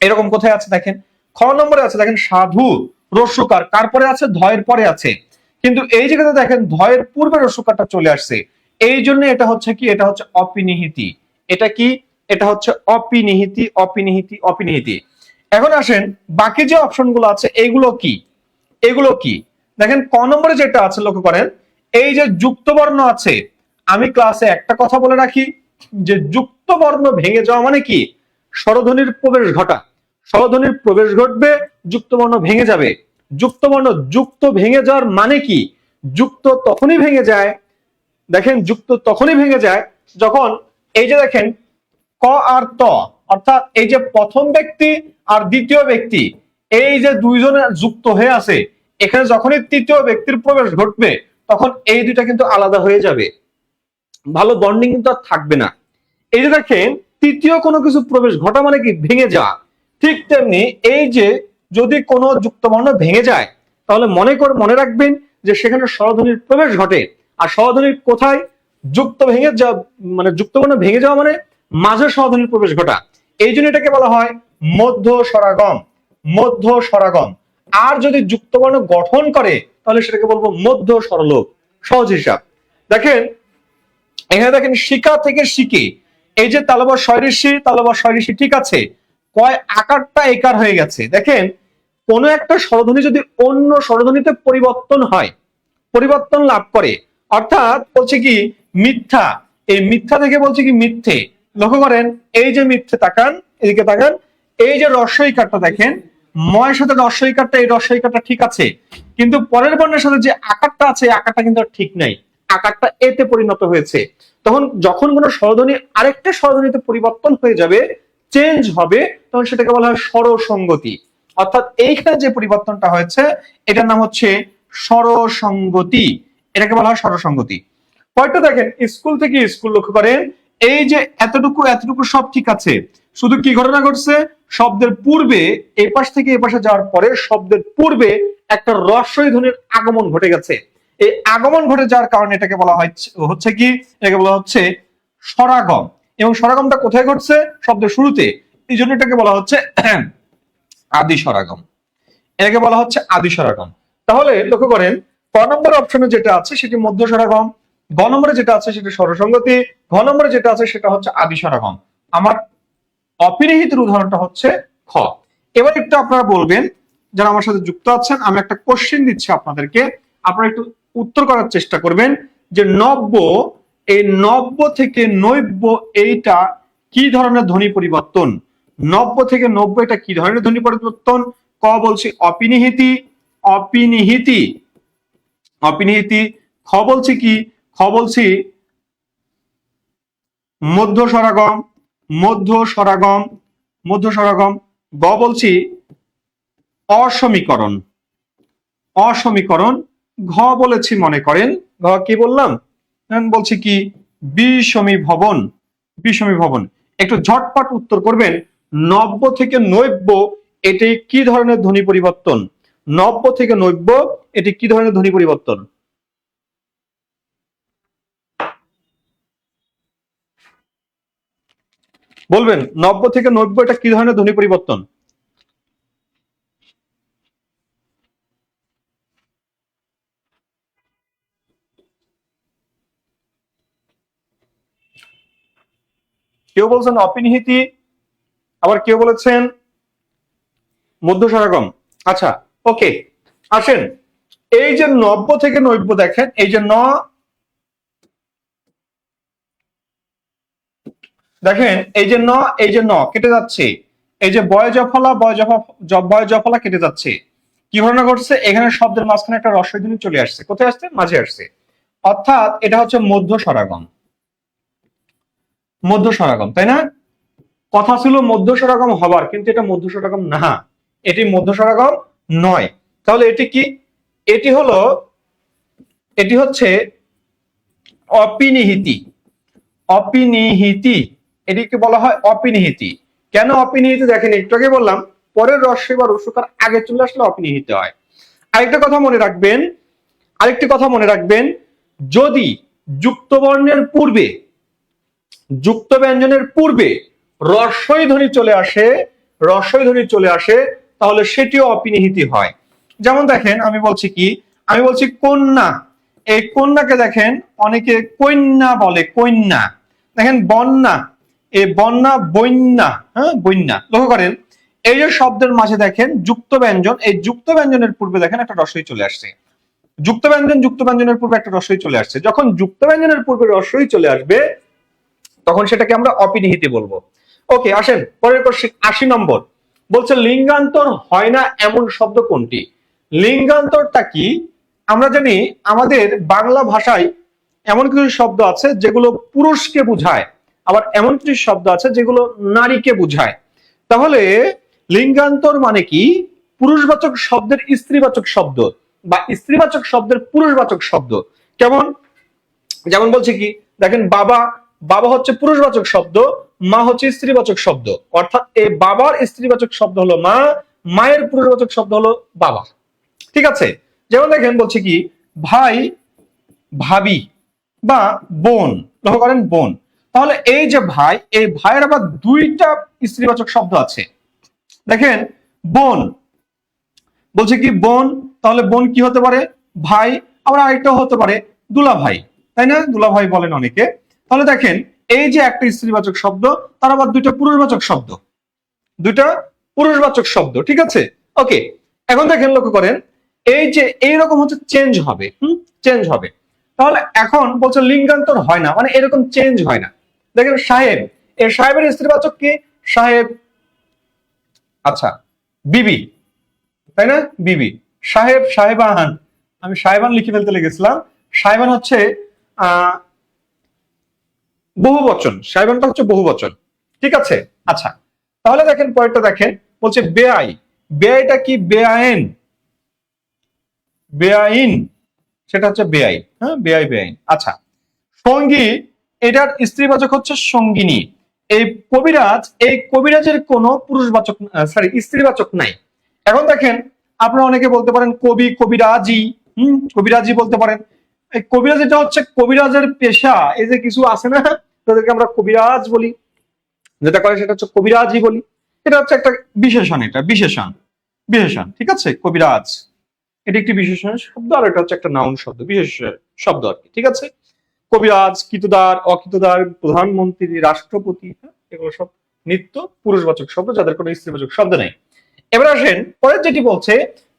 এরকম কোথায় আছে দেখেন, খ নম্বরে আছে দেখেন সাধু রস্যকার, কার পরে আছে? ধয়ের পরে আছে, কিন্তু এই জায়গাতে দেখেন ধয়ের পূর্বে রস্যকারটা চলে আসছে, এই জন্য এটা হচ্ছে কি এটা হচ্ছে অপিনিহিতি। এটা কি? এটা হচ্ছে অপিনিহিতি, অপিনিহিতি, অপিনিহিতি। এখন আসেন বাকি যে অপশনগুলো আছে এগুলো কি? এগুলো কি দেখেন ক নম্বরে যেটা আছে লক্ষ্য করেন, এই যে যুক্ত বর্ণ আছে, আমি ক্লাসে একটা কথা বলে রাখি যে যুক্ত বর্ণ ভেঙে যাওয়া মানে কি স্বরধ্বনির প্রবেশ ঘটা, স্বরধ্বনির প্রবেশ ঘটবে, যুক্ত বর্ণ ভেঙে যাবে। যুক্ত বর্ণ যুক্ত ভেঙে যাওয়ার মানে কি? যুক্ত তখনই ভেঙে যায়, দেখেন যুক্ত তখনই ভেঙে যায় যখন এই যে দেখেন ক আর ত, অর্থাৎ এই যে প্রথম ব্যক্তি আর দ্বিতীয় ব্যক্তি, এই যে দুইজনে যুক্ত হয়ে আছে, এখানে যখনই তৃতীয় ব্যক্তির প্রবেশ ঘটবে তখন এই দুইটা কিন্তু আলাদা হয়ে যাবে, ভালো বন্ডিং কিন্তু আর থাকবে না। এই যে দেখেন তৃতীয় কোনো কিছু প্রবেশ ঘটা মানে কি ভেঙে যাওয়া। ঠিক তেমনি এই যে যদি কোনো যুক্ত বর্ণ ভেঙে যায় তাহলে মনে রাখবেন যে সেখানে স্বরধ্বনির প্রবেশ ঘটে। আর স্বরধ্বনির কোথায়? যুক্ত ভেঙে যা মানে যুক্তবর্ণ ভেঙে যাওয়া মানে মাঝে স্বরধ্বনির প্রবেশ ঘটা। এই জন্য এটাকে বলা হয় মধ্য স্বরাগম। মধ্য স্বরাগম। আর যদি যুক্তবর্ণ গঠন করে তাহলে সেটাকে বলবো মধ্য স্বরলোপ। সহজ হিসাব। দেখেন এখানে দেখেন শিকা থেকে শিকে, এই যে তালবা শয়ঋষি ঠিক আছে, কয় আকারটা একার হয়ে গেছে। দেখেন কোন একটা স্বরধ্বনি যদি অন্য স্বরধ্বনিতে পরিবর্তন হয়, পরিবর্তন লাভ করে, অর্থাৎ বলছে কি মিথ্যা, এই মিথ্যা থেকে বলছে কি মিথ্যে। লক্ষ্য করেন এই যে মিথ্যে, তাকান এদিকে তাকান, এই যে রস্বইকারটা দেখেন, ময়ের সাথে রস্বইকারটা, এই রস্বইকারটা ঠিক আছে, কিন্তু পরের বর্ণের সাথে যে আকারটা আছে আকারটা কিন্তু ঠিক নাই, আকারটা এতে পরিণত হয়েছে। তখন যখন কোনো স্বরধ্বনি আরেকটা স্বরধ্বনিতে পরিবর্তন হয়ে যাবে, চেঞ্জ হবে, তখন সেটাকে বলা হয় স্বরসঙ্গতি। অর্থাৎ এইখানে যে পরিবর্তনটা হয়েছে এটার নাম হচ্ছে স্বরসঙ্গতি, এটাকে বলা হয় স্বরসঙ্গতি। পরেরটা দেখেন স্কুল থেকে স্কুল, লক্ষ্য করেন এই যে এতটুকু এতটুকু সব ঠিক আছে, শুধু কি ঘটনা ঘটছে, শব্দের পূর্বে এই পাশ থেকে এই পাশে যাওয়ার পরে শব্দের পূর্বে একটা রস্বই ধ্বনির আগমন ঘটে গেছে। এই আগমন ঘটে যাওয়ার কারণে এটাকে বলা হচ্ছে কি, এটাকে বলা হচ্ছে স্বরাগম। এবং স্বরাগমটা কোথায় ঘটছে? শব্দের শুরুতে, এই জন্য এটাকে বলা হচ্ছে আদি স্বরাগম। এটাকে বলা হচ্ছে আদি স্বরাগম। তাহলে লক্ষ্য করেন ক নম্বর অপশনে যেটা আছে সেটি মধ্য স্বরাগম, গ নম্বরে যেটা আছে সেটি স্বরসঙ্গতি, ঘ নম্বরে যেটা আছে সেটা হচ্ছে আদি স্বরাগম। আমার অপিনিহিতের উদাহরণটা হচ্ছে খ। এবার একটু আপনারা বলবেন যারা আমার সাথে যুক্ত আছেন, আমি একটা কোশ্চেন দিচ্ছি আপনাদেরকে, আপনারা একটু উত্তর করার চেষ্টা করবেন যে নব্য, এই নব্য থেকে নৈব্য এইটা কি ধরনের ধ্বনি পরিবর্তন? নব্য থেকে নব্য এটা কি ধরনের ধ্বনি পরিবর্তন? ক বলছি অপিনিহিতি, অপিনিহিতি, অপিনিহিতি। খ বলছি কি, খ বলছি মধ্য স্বরাগম, মধ্য স্বরাগম, মধ্য স্বরাগম। গ বলছি অসমীকরণ, অসমীকরণ। ঘ বলেছি মনে করেন, ঘ কি বললাম, বলছি কি বিষমীভবন, বিষমীভবন। একটু ঝটপট উত্তর করবেন, নব্য থেকে নৈব্য এটি কি ধরনের ধ্বনি পরিবর্তন? নব্য থেকে নৈব্য এটি কি ধরনের ধ্বনি পরিবর্তন? বলবেন নব্য থেকে নৈব্য এটা কি ধরনের ধ্বনি পরিবর্তন? কেউ বলছেন অপিনিহিতি, আবার কেউ বলেছেন মধ্য স্বরাগম। আচ্ছা ওকে, আসেন এই যে নব্য থেকে নৈব্য দেখেন, এই যে দেখেন এই যে এই যে কেটে যাচ্ছে, এই যে বয় জফলা বয় জফলা কেটে যাচ্ছে, কি ঘটনা ঘটছে? এখানে শব্দের মাঝখানে একটা রস্বই ধ্বনি চলে আসছে, কোথায় আসছে? মাঝে আসছে। অর্থাৎ এটা হচ্ছে মধ্য স্বরাগম, মধ্য স্বরাগম, তাই না? কথা ছিল মধ্য স্বরাগম হবার, কিন্তু এটা মধ্য স্বরাগম না, এটি মধ্য স্বরাগম নয়। তাহলে এটি কি? এটি হলো, এটি হচ্ছে অপিনিহিতি, অপিনিহিতি, এটিকে বলা হয় অপিনিহিতি। কেন অপিনিহিতি? দেখেন একটু আগে বললাম পরের রস্বই বা রস্যকার আগে চলে আসলে অপিনিহিত হয়। আরেকটা কথা মনে রাখবেন, আরেকটি কথা মনে রাখবেন, যদি যুক্তবর্ণের পূর্বে, যুক্ত ব্যঞ্জনের পূর্বে রস্বই ধ্বনি চলে আসে, রস্বই ধ্বনি চলে আসে, তাহলে সেটিও অপিনিহিতি হয়। যেমন দেখেন আমি বলছি কি, আমি বলছি কন্যা, এই কন্যাকে দেখেন অনেকে কন্যা বলে, কন্যা। দেখেন বন্যা, এই বন্যা বন্যা, হ্যাঁ বন্যা। লক্ষ্য করেন এই যে শব্দের মাঝে দেখেন যুক্ত ব্যঞ্জন, এই যুক্ত ব্যঞ্জনের পূর্বে দেখেন একটা রস্বই চলে আসছে। যুক্ত ব্যঞ্জন, যুক্ত ব্যঞ্জনের পূর্বে একটা রস্বই চলে আসছে। যখন যুক্ত ব্যঞ্জনের পূর্বে রস্বই চলে আসবে তখন সেটাকে আমরা অপিনিহিতি বলবো। ওকে আসেন পরের কোশ্চেন ৮০ নম্বর, বলছে লিঙ্গান্তর হয় না এমন শব্দ কোনটি? লিঙ্গান্তরটা কি? আমরা জানি আমাদের বাংলা ভাষায় এমন কিছু শব্দ আছে যেগুলো পুরুষকে বোঝায়, আবার এমন কিছু শব্দ আছে যেগুলো নারীকে বোঝায়। তাহলে লিঙ্গান্তর মানে কি? পুরুষবাচক শব্দের স্ত্রীবাচক শব্দ বা স্ত্রীবাচক শব্দের পুরুষবাচক শব্দ। কেমন? যেমন বলছে কি, দেখেন বাবা, বাবা হচ্ছে পুরুষবাচক শব্দ, মা হচ্ছে স্ত্রীবাচক শব্দ, অর্থাৎ এই বাবার স্ত্রীবাচক শব্দ হলো মা, মায়ের পুরুষবাচক শব্দ হলো বাবা। ঠিক আছে? যেমন দেখেন বলছে কি ভাই, ভাবি বা বোন, লক্ষ্য করেন বোন। তাহলে এই যে ভাই, এই ভাইয়ের আবার দুইটা স্ত্রীবাচক শব্দ আছে। দেখেন বোন, বলছে কি বোন, তাহলে বোন কি হতে পারে? ভাই। আবার আরেকটা হতে পারে দুলা ভাই, তাই না? দুলা ভাই বলেন অনেকে। তাহলে দেখেন এই যে একটা স্ত্রীবাচক শব্দ, তার আবার দুইটা পুরুষবাচক শব্দ, দুইটা পুরুষবাচক শব্দ, ঠিক আছে? ওকে, এখন দেখেন লক্ষ্য করেন এই যে এইরকম হচ্ছে চেঞ্জ হবে, চেঞ্জ হবে। তাহলে এখন বলছে লিঙ্গান্তর হয় না, মানে এরকম চেঞ্জ হয় না। দেখেন সাহেব, এই সাহেবের স্ত্রীবাচক কি? সাহেব। আচ্ছা, বিবি, তাই না? বিবি। সাহেব, সাহেবান, আমি সাহেবান লিখে ফেলতে লেগেছিলাম। সাহেবান হচ্ছে আহ বহু বচন, সাহেবানটা হচ্ছে বহু বচন, ঠিক আছে? আচ্ছা, তাহলে দেখেন পরেরটা দেখেন, বলছে বেআই। বেআইটা কি? বেআইন, বেআইন, সেটা হচ্ছে বেআই। হ্যাঁ, বেআই, বেআইন। আচ্ছা, সঙ্গী, এটার স্ত্রীবাচক হচ্ছে সঙ্গিনী। এই কবিরাজ, এই কবিরাজের কোনো পুরুষবাচক, সরি, স্ত্রীবাচক নাই। এখন দেখেন আপনারা অনেকে বলতে পারেন কবি, কবিরাজি, কবিরাজি বলতে পারেন। এই কবিরাজ, এটা হচ্ছে কবিরাজের পেশা। এই যে কিছু আছে না, তাদেরকে আমরা কবিরাজ বলি, যেটা করে সেটা হচ্ছে কবিরাজি বলি। এটা হচ্ছে একটা বিশেষণ, এটা বিশেষণ, বিশেষণ, ঠিক আছে? কবিরাজ এটি একটি বিশেষণ শব্দ, আর এটা হচ্ছে একটা নাউন শব্দ, বিশেষ শব্দ আর কি, ঠিক আছে? কবিরাজ, কৃতদার, অকৃতদার, প্রধানমন্ত্রী, রাষ্ট্রপতি, এগুলো সব নিত্য পুরুষবাচক শব্দ, যাদের কোনো স্ত্রীবাচক শব্দ নেই। এবার আসেন পরের যেটি বলছে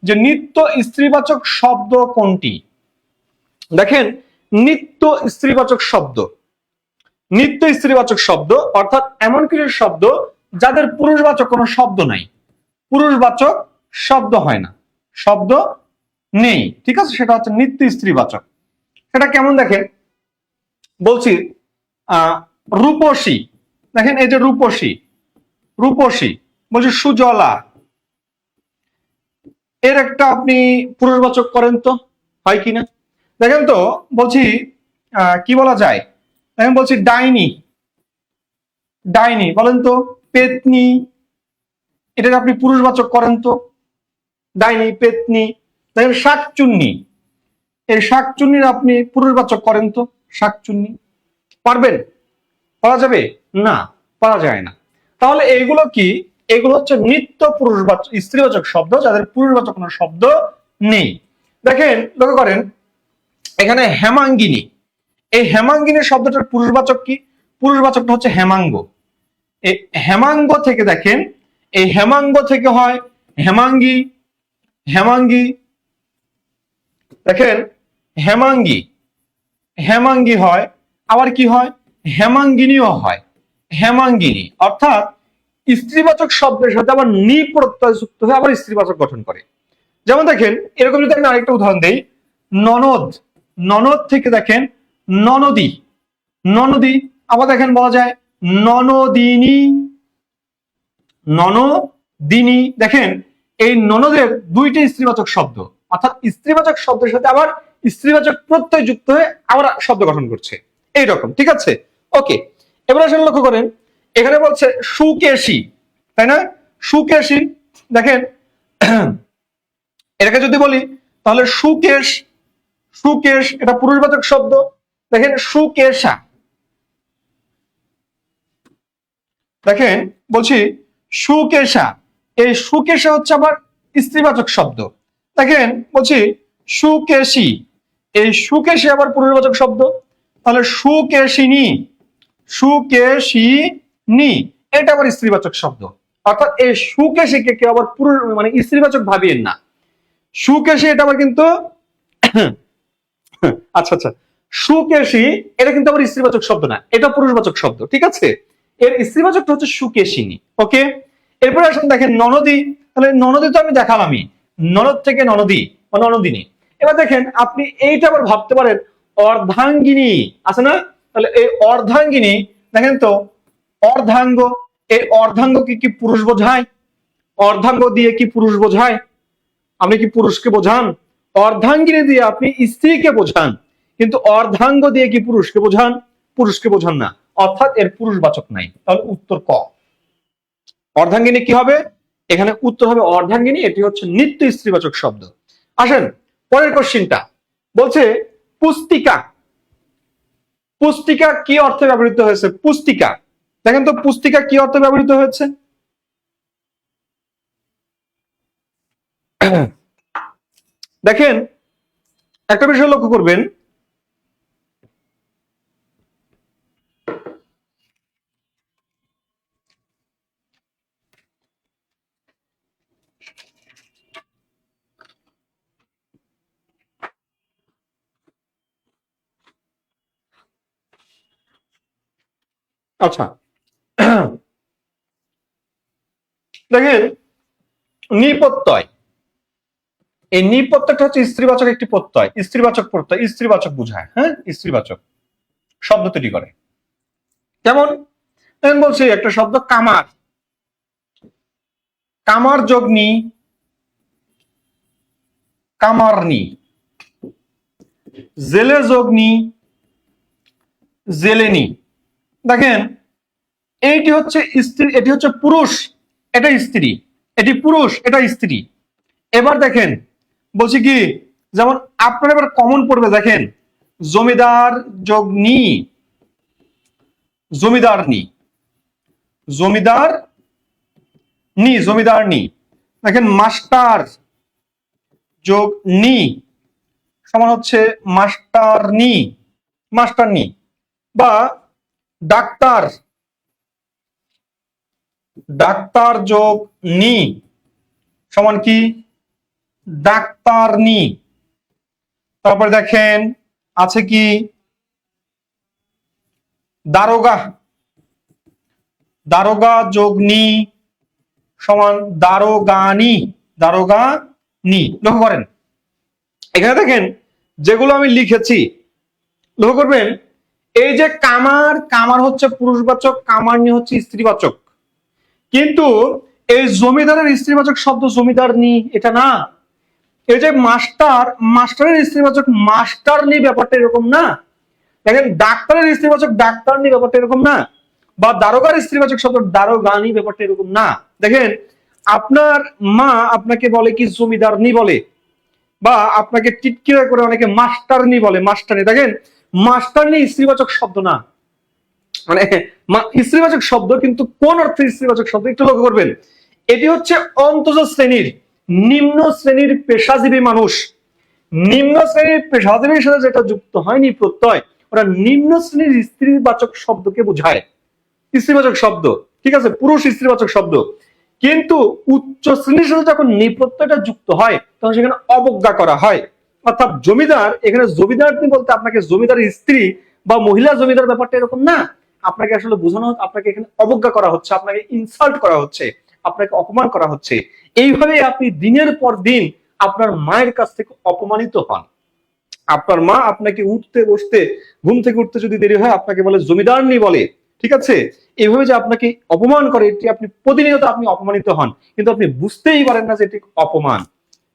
যে নিত্য স্ত্রীবাচক শব্দ কোনটি? দেখেন নিত্য স্ত্রীবাচক শব্দ, নিত্য স্ত্রীবাচক শব্দ অর্থাৎ এমন কিছু শব্দ যাদের পুরুষবাচক কোনো শব্দ নাই, পুরুষবাচক শব্দ হয় না, শব্দ নেই, ঠিক আছে? সেটা হচ্ছে নিত্য স্ত্রীবাচক। সেটা কেমন দেখেন, বলছি রূপসী। দেখেন এই যে রূপসী, রূপসী, বলছি সুজলা, এর একটা আপনি পুরুষবাচক করেন তো, হয় কিনা? দেখেন তো, বলছি কি বলা যায়? দেখেন বলছি ডাইনি, ডাইনি বলেন তো। পেতনি, এটার আপনি পুরুষবাচক করেন তো, ডাইনি, পেতনি। দেখেন শাকচুন্নি, এই শাকচুন্নির আপনি পুরুষবাচক করেন তো, শাকচুন্নি। পারবেন? পারা যাবে না, পারা যায় না। তাহলে এইগুলো কি? এগুলো হচ্ছে নিত্য পুরুষবাচক, স্ত্রীবাচক শব্দ, যাদের পুরুষবাচক কোনো শব্দ নেই। দেখেন লক্ষ্য করেন এখানে হেমাঙ্গিনী, এই হেমাঙ্গিনী শব্দটার পুরুষবাচক কি? পুরুষবাচকটা হচ্ছে হেমাঙ্গ। এই হেমাঙ্গ থেকে দেখেন, এই হেমাঙ্গ থেকে হয় হেমাঙ্গী, হেমাঙ্গী। দেখেন হেমাঙ্গী, হেমাঙ্গী হয়, আবার কি হয়? হেমাঙ্গিনীও হয়, হেমাঙ্গিনী। অর্থাৎ স্ত্রীবাচক শব্দের সাথে আবার নি প্রত্যয় যুক্ত হয়ে আবার স্ত্রীবাচক গঠন করে। যেমন দেখেন এরকম যদি আমি আরেকটা উদাহরণ দেই, ননদ, ননদ থেকে দেখেন ননদী, ননদী। আবার দেখেন বলা যায় ননদিনী, ননদিনী। দেখেন এই ননদের দুইটি স্ত্রীবাচক শব্দ, অর্থাৎ স্ত্রীবাচক শব্দের সাথে আবার স্ত্রীবাচক প্রত্যয় যুক্ত হয়ে আবার শব্দ গঠন করছে, এইরকম, ঠিক আছে? ওকে, এবার আসলে লক্ষ্য করেন এখানে বলছে সুকেশী, তাই না? সুকেশী। দেখেন এটাকে যদি বলি তাহলে সুকেশ, সুকেশ এটা পুরুষবাচক শব্দ। দেখেন সুকেশা, দেখেন বলছি সুকেশা, এই সুকেশা হচ্ছে আবার স্ত্রীবাচক শব্দ। দেখেন বলছি সুকেশী, এই সুকেশী আবার পুরুষবাচক শব্দ। তাহলে সুকেশিনী, সুকেশিনী এটা আবার স্ত্রীবাচক শব্দ। অর্থাৎ এই সুকেশীকে কেউ আবার পুরুষ মানে স্ত্রীবাচক ভাবিয়েন না। সুকেশী এটা আবার কিন্তু আচ্ছা আচ্ছা, সুকেশী এটা কিন্তু আবার স্ত্রীবাচক শব্দ না, এটা পুরুষবাচক শব্দ, ঠিক আছে? এর স্ত্রীবাচকটা হচ্ছে সুকেশিনী। ওকে, এরপরে আসেন দেখেন ননদী। তাহলে ননদী তো আমি দেখালামই, ননদ থেকে ননদী বা ননদিনী। এবার দেখেন আপনি এইটা আবার ভাবতে পারেন অর্ধাঙ্গিনী আছে না? তাহলে এই অর্ধাঙ্গিনী, দেখেন তো অর্ধাঙ্গ, এই অর্ধাঙ্গ কি পুরুষ বোঝায়? অর্ধাঙ্গ দিয়ে কি পুরুষ বোঝায়? আপনি কি পুরুষকে বোঝান? অর্ধাঙ্গিনী দিয়ে আপনি স্ত্রীকে বোঝান, কিন্তু অর্ধাঙ্গ দিয়ে কি পুরুষকে বোঝান? পুরুষকে বোঝান না, অর্থাৎ এর পুরুষবাচক নাই। তাহলে উত্তর ক। অর্ধাঙ্গিনী কি হবে? এখানে উত্তর হবে অর্ধাঙ্গিনী, এটি হচ্ছে নিত্য স্ত্রীবাচক শব্দ। আসেন পরের কোশ্চিনটা, বলছে পুস্তিকা। পুস্তিকা কি অর্থে ব্যবহৃত হয়েছে? পুস্তিকা, দেখেন তো পুস্তিকা কি অর্থে ব্যবহৃত হয়েছে? দেখেন একটা বিষয় লক্ষ্য করবেন, আচ্ছা দেখেন নিপত্যয়, এই নিপত্যটা হচ্ছে স্ত্রীবাচক একটি প্রত্যয়, স্ত্রীবাচক প্রত্যয়, স্ত্রীবাচক বোঝায়, হ্যাঁ স্ত্রীবাচক শব্দ তৈরি করে। যেমন দেখেন বলছি একটা শব্দ কামার, কামার যোগ নি, কামারনি, জেলে যোগ নি, জেলেনি। দেখেন এইটি হচ্ছে স্ত্রী, এটি হচ্ছে পুরুষ, এটা স্ত্রী, এটি পুরুষ, এটা স্ত্রী। এবার দেখেন বলছি কি, যেমন আপনার এবার কমন পড়বে, দেখেন জমিদার যোগ নি, জমিদার নি, জমিদার নি, জমিদার নি। দেখেন মাস্টার যোগ নি সমান হচ্ছে মাস্টার নি, মাস্টার নি। বা ডাক্তার, ডাক্তার যোগ নি সমান কি ডাক্তার নি। তারপর দেখেন আছে কি দারোগা, দারোগা যোগ নি সমান দারোগানি, দারোগানি। লক্ষ্য করেন এখানে দেখেন যেগুলো আমি লিখেছি, লক্ষ্য করবেন এই যে কামার, কামার হচ্ছে পুরুষবাচক, কামারনি হচ্ছে স্ত্রীবাচক, কিন্তু এই জমিদারের স্ত্রীবাচক শব্দ জমিদারনি এটা না। এই যে মাস্টার, মাস্টারের স্ত্রীবাচক মাস্টারনি ব্যাপারটা এরকম না। দেখেন ডাক্তারের স্ত্রীবাচক ডাক্তারনি ব্যাপারটা এরকম না। বা দারোগার স্ত্রীবাচক শব্দ দারোগানি ব্যাপারটা এরকম না। দেখেন আপনার মা আপনাকে বলে কি জমিদারনি বলে, বা আপনাকে টিটকিরা করে অনেকে মাস্টারনি বলে, মাস্টারনি। দেখেন মাস্টারনি স্ত্রীবাচক শব্দ না, মানে স্ত্রীবাচক শব্দ, কিন্তু কোন অর্থে স্ত্রীবাচক শব্দ একটু লক্ষ্য করবেন। এটি হচ্ছে অন্তজ শ্রেণীর, নিম্ন শ্রেণীর পেশাজীবী মানুষ, নিম্ন শ্রেণীর পেশাজীবীর সাথে যেটা যুক্ত হয়নি প্রত্যয়, ওরা নিম্ন শ্রেণীর স্ত্রীবাচক শব্দকে বোঝায়, স্ত্রীবাচক শব্দ, ঠিক আছে, পুরুষ স্ত্রীবাচক শব্দ। কিন্তু উচ্চ শ্রেণীর সাথে যখন নিপ্রত্যয়টা যুক্ত হয় তখন সেখানে অবজ্ঞা করা হয়। অর্থাৎ জমিদার, এখানে জমিদার বলতে আপনাকে জমিদারের স্ত্রী বা মহিলা জমিদার ব্যাপারটা এরকম না। আপনাকে আসলে বোঝানো হচ্ছে, আপনাকে এখানে অবজ্ঞা করা হচ্ছে, আপনাকে ইনসাল্ট করা হচ্ছে, আপনাকে অপমান করা হচ্ছে। এইভাবে আপনি দিনের পর দিন আপনার মায়ের কাছ থেকে অপমানিত হন। আপনার মা আপনাকে উঠতে বসতে, ঘুম থেকে উঠতে যদি দেরি হয় আপনাকে বলে জমিদারনি বলে, ঠিক আছে, এইভাবে যে আপনাকে অপমান করে, এটি আপনি প্রতিনিয়ত আপনি অপমানিত হন, কিন্তু আপনি বুঝতেই পারেন না যে এটি অপমান,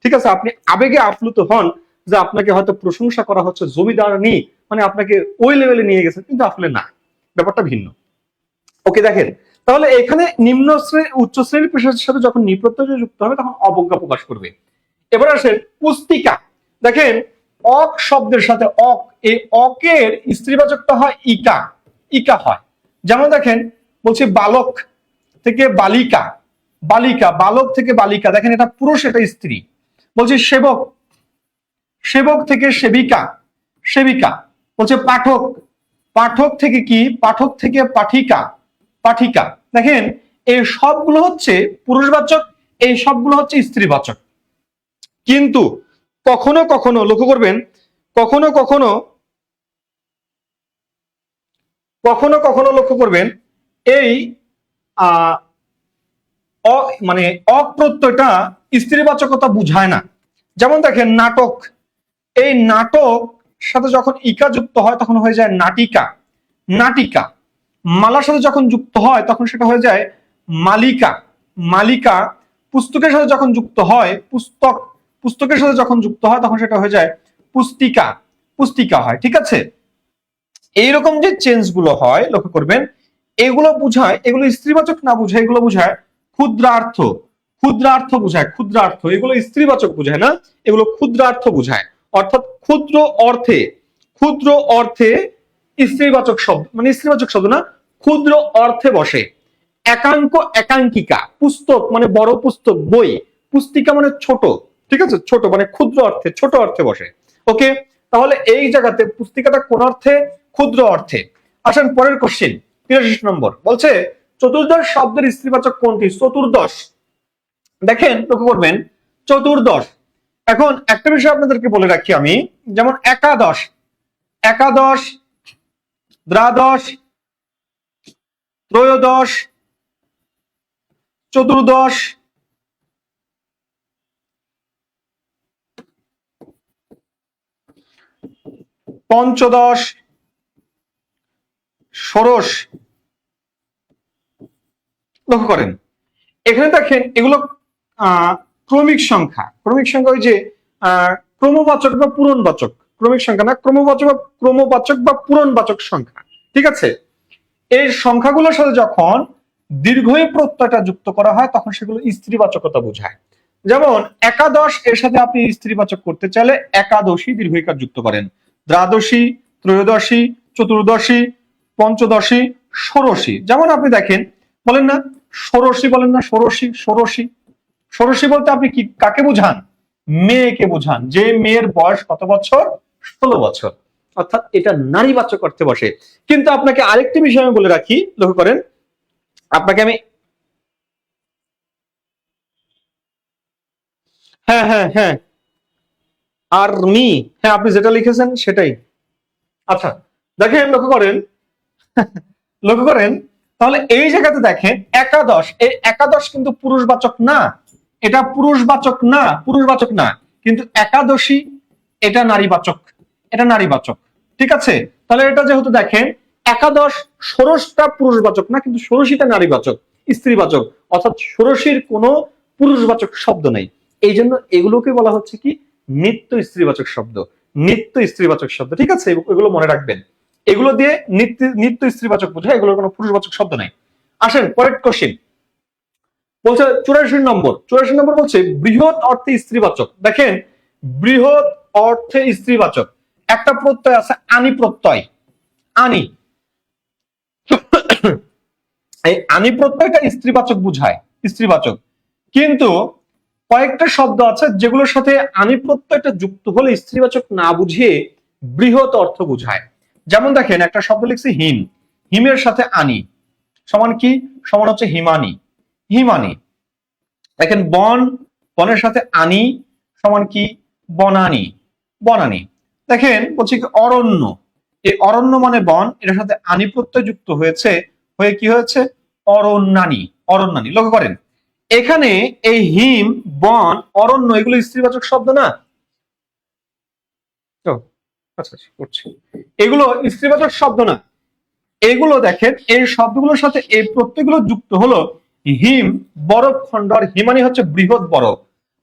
ঠিক আছে। আপনি আবেগে আপ্লুত হন যে আপনাকে হয়তো প্রশংসা করা হচ্ছে জমিদারনি, মানে আপনাকে ওই লেভেলে নিয়ে গেছে, কিন্তু আসলে না, ব্যাপারটা ভিন্ন। ওকে দেখেন তাহলে এখানে নিম্ন শ্রেণী উচ্চ শ্রেণীর পেশার সাথে যখন নিপ্রত্যয় যুক্ত হবে তখন অবজ্ঞা প্রকাশ করবে। এবার আসেন পুস্তিকা। দেখেন অক শব্দের সাথে অক, এই অকের স্ত্রীবাচকটা হয় ইকা, ইকা হয়। যেমন দেখেন বলছে বালক থেকে বালিকা, বালিকা, বালক থেকে বালিকা, দেখেন এটা পুরুষ এটা স্ত্রী। বলছে সেবক, সেবক থেকে সেবিকা, সেবিকা। বলছে পাঠক, পাঠক থেকে কি পাঠক থেকে পাঠিকা, পাঠিকা। দেখেন এই সবগুলো হচ্ছে পুরুষবাচক, এই সবগুলো হচ্ছে স্ত্রীবাচক। কিন্তু কখনো কখনো লক্ষ্য করবেন, কখনো কখনো, কখনো কখনো লক্ষ্য করবেন এই মানে অপ্রত্যয়টা স্ত্রীবাচকতা বুঝায় না। যেমন দেখেন নাটক, এই নাটক সাথে যখন ইকা যুক্ত হয় তখন হয়ে যায় নাটিকা, নাটিকা। মালার সাথে যখন যুক্ত হয় তখন সেটা হয়ে যায় মালিকা, মালিকা। পুস্তকের সাথে যখন যুক্ত হয়, পুস্তক, পুস্তকের সাথে যখন যুক্ত হয় তখন সেটা হয়ে যায় পুস্তিকা, পুস্তিকা হয়, ঠিক আছে। এইরকম যে চেঞ্জ গুলো হয় লক্ষ্য করবেন, এগুলো বুঝায়, এগুলো স্ত্রীবাচক না বুঝায়, এগুলো বুঝায় ক্ষুদ্রার্থ, ক্ষুদ্রার্থ বুঝায়, ক্ষুদ্রার্থ। এগুলো স্ত্রীবাচক বুঝায় না, এগুলো ক্ষুদ্রার্থ বুঝায়। অর্থাৎ ক্ষুদ্র অর্থে, ক্ষুদ্র অর্থে স্ত্রীবাচক শব্দ, মানে স্ত্রীবাচক শব্দ না, ক্ষুদ্র অর্থে বসে। একাঙ্ক একাঙ্কিকা, পুস্তক মানে বড় পুস্তক, বই, পুস্তিকা মানে ছোট, ঠিক আছে, ছোট মানে ক্ষুদ্র অর্থে, ছোট অর্থে বসে। ওকে, তাহলে এই জায়গাতে পুস্তিকাটা কোন অর্থে? ক্ষুদ্র অর্থে। আসেন পরের কোশ্চেন, 83 নম্বর বলছে চতুর্দশ শব্দের স্ত্রীবাচক কোনটি? চতুর্দশ, দেখেন লক্ষ্য করবেন চতুর্দশ। এখন একটা বিষয় আপনাদেরকে বলে রাখি আমি, যেমন একাদশ, একাদশ, দ্বাদশ, ত্রয়োদশ, চতুর্দশ, পঞ্চদশ, ষোড়শ। লক্ষ্য করেন এখানে দেখেন এগুলো ক্রমিক সংখ্যা, ক্রমিক সংখ্যা ওই যে ক্রমবাচক বা পূরণবাচক, ক্রমিক সংখ্যা না, ক্রমবাচক বা পূরণবাচক সংখ্যা, ঠিক আছে। এই সংখ্যাগুলোর সাথে যখন দীর্ঘই প্রত্যয়টা যুক্ত করা হয় তখন সেগুলো স্ত্রীবাচকতা বোঝায়। যেমন একাদশ এর সাথে আপনি স্ত্রীবাচক করতে চাইলে একাদশী দীর্ঘইকার যুক্ত করেন, দ্বাদশী, ত্রয়োদশী, চতুর্দশী, পঞ্চদশী, ষোড়শী। যেমন আপনি দেখেন বলেন না ষোড়শী, বলেন না ষোড়শী, ষোড়শী। ষোড়শী বলতে আপনি কি কাকে বোঝান? মেয়েকে বোঝান, যে মেয়ের বয়স কত বছর? 16 বছর। অর্থাৎ এটা নারীবাচক অর্থে বসে। কিন্তু আপনাকে আরেকটি বিষয় আমি বলে রাখি, লক্ষ্য করেন, আপনাকে আমি, হ্যাঁ হ্যাঁ হ্যাঁ, আর্মি, হ্যাঁ আপনি যেটা লিখেছেন সেটাই। আচ্ছা দেখেন লক্ষ্য করেন, লক্ষ্য করেন, তাহলে এই জায়গাতে দেখেন একাদশ, এই একাদশ কিন্তু পুরুষবাচক না, এটা পুরুষবাচক না, পুরুষবাচক না, কিন্তু একাদশী এটা নারীবাচক, এটা নারীবাচক, ঠিক আছে। তাহলে এটা যেহেতু দেখেন একাদশ, ষোড়শটা পুরুষবাচক না কিন্তু ষোড়শীটা নারীবাচক, স্ত্রীবাচক, অর্থাৎ ষোড়শীর কোনো পুরুষবাচক শব্দ নেই। এই জন্য এগুলোকে বলা হচ্ছে কি নিত্য স্ত্রীবাচক শব্দ, নিত্য স্ত্রীবাচক শব্দ, ঠিক আছে, এগুলো মনে রাখবেন। এগুলো দিয়ে নিত্য নিত্য স্ত্রীবাচক বোঝায়, এগুলোর কোনো পুরুষবাচক শব্দ নাই। আসেন পরের কোশ্চেন, বলছে 84 নম্বর, 84 নম্বর বলছে বৃহৎ অর্থে স্ত্রীবাচক। দেখেন বৃহৎ অর্থে স্ত্রীবাচক একটা প্রত্যয় আছে, আনি প্রত্যয়, আনি। এই আনি প্রত্যয়টা স্ত্রীবাচক বুঝায়, স্ত্রীবাচক। কিন্তু কয়েকটা শব্দ আছে যেগুলোর সাথে আনি প্রত্যয়টা যুক্ত হলে স্ত্রীবাচক না বুঝিয়ে বৃহৎ অর্থ বুঝায়। যেমন দেখেন একটা শব্দ লিখছি হিম, হিমের সাথে আনি সমান কি? সমান হচ্ছে হিমানি, হিমানি। দেখেন বন, বনের সাথে আনি সমান কি? বনানি, বনানি। দেখেন বলছি কি অরণ্য, এই অরণ্য মানে বন, এটার সাথে আনি প্রত্যয় যুক্ত হয়েছে, হয়ে কি হয়েছে? অরণ্যানি, অরণ্যানি। লক্ষ্য করেন এখানে এই হিম, বন, অরণ্য এগুলো স্ত্রীবাচক শব্দ না? আচ্ছা করছি, এগুলো স্ত্রীবাচক শব্দ না। এগুলো দেখেন এই শব্দগুলোর সাথে এই প্রত্যয়গুলো যুক্ত হলো হিম বরফ খণ্ড, আর হিমানি হচ্ছে বৃহৎ বরফ,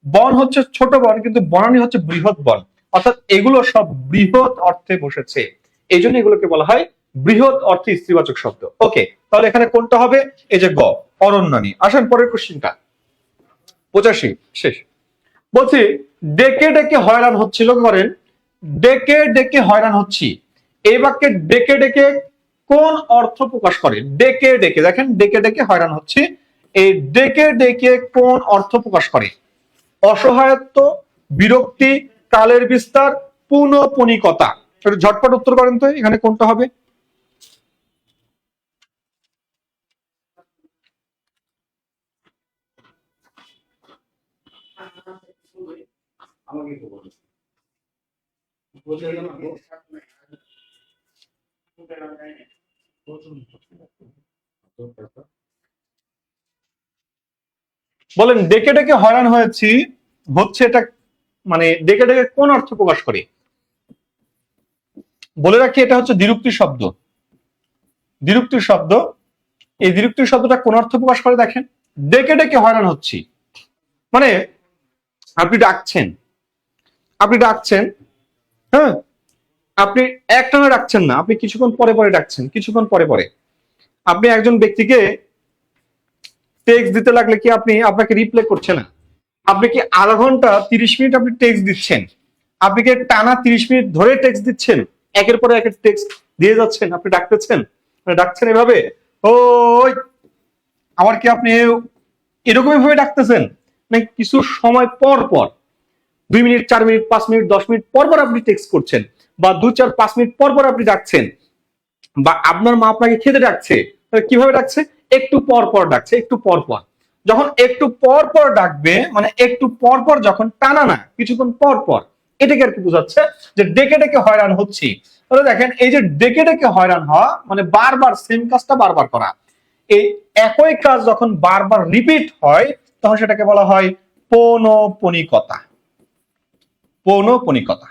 বন হচ্ছে ছোট বন কিন্তু বনানী হচ্ছে বৃহৎ বন, অর্থাৎ এগুলো সব বৃহৎ অর্থে বসেছে, এই জন্য এগুলোকে বলা হয় বৃহৎ অর্থে স্ত্রীবাচক শব্দ। ওকে, তাহলে এখানে কোনটা হবে? এই যে গ, অরণ্যানী। আসেন পরের কোশ্চেনটা, 85 শেষ। বলছি ডেকে ডেকে হয়রান হচ্ছিল, করেন ডেকে ডেকে হয়রান হচ্ছি, এই বাক্যে ডেকে ডেকে কোন অর্থ প্রকাশ করে? ডেকে ডেকে, দেখেন ডেকে ডেকে হয়রান হচ্ছে, এই ডেকে ডেকে কোন অর্থ প্রকাশ করে? অসহায়ত্ব, বিরক্তি, কালের বিস্তার, পুনঃপুনিকতা। ঝটপট উত্তর করেন তো, এখানে কোনটা হবে? বলেন ডেকে ডেকে হয়রান হয়েছি হচ্ছে এটা মানে ডেকে ডেকে কোন অর্থ প্রকাশ করে? বলে রাখি এটা হচ্ছে দ্বিরুক্তির শব্দ, দ্বিরুক্তির শব্দ। এই দ্বিরুক্তির শব্দটা কোন অর্থ প্রকাশ করে? দেখেন ডেকে ডেকে হয়রান হচ্ছি মানে আপনি ডাকছেন, আপনি ডাকছেন, হ্যাঁ আপনি একটানা ডাকছেন না, আপনি কিছুক্ষণ পরে পরে ডাকছেন, কিছুক্ষণ পরে পরে। আপনি একজন ব্যক্তিকে টেক্সট দিতে লাগলে কি আপনি আপনাকে রিপ্লাই করছে না, আপনি কি আধা ঘন্টা 30 মিনিট আপনি টেক্সট দিচ্ছেন, আপনি কি টানা 30 মিনিট ধরে টেক্সট দিচ্ছেন, একের পর একের টেক্সট দিয়ে যাচ্ছেন, আপনি ডাকতেছেন, ডাকছেন এভাবে, ওই আবার কি আপনি এরকমই ভাবে ডাকতেছেন, নাকি কিছু সময় পর পর 2 মিনিট, 4 মিনিট, 5 মিনিট, 10 মিনিট পর পর আপনি টেক্সট করছেন, বা 2, 4, 5 মিনিট পর পর আপনি ডাকছেন, বা আপনার মা আপনাকে খেতে ডাকছে, কিভাবে ডাকছে, একটু পর পর ডাকছে, একটু পর পর। যখন একটু পর পর ডাকবে, মানে একটু পর পর, যখন টানা না, কিছুক্ষণ পর পর, এটাকে আর কি বোঝাচ্ছে যে ডেকে ডেকে হয়রান হচ্ছি। তাহলে দেখেন, এই যে ডেকে ডেকে হয়রান হওয়া মানে বারবার সেম কাজটা বারবার করা। এই একই কাজ যখন বারবার রিপিট হয়, তখন সেটাকে বলা হয় পৌনঃপুনিকতা। পৌনঃপুনিকতা,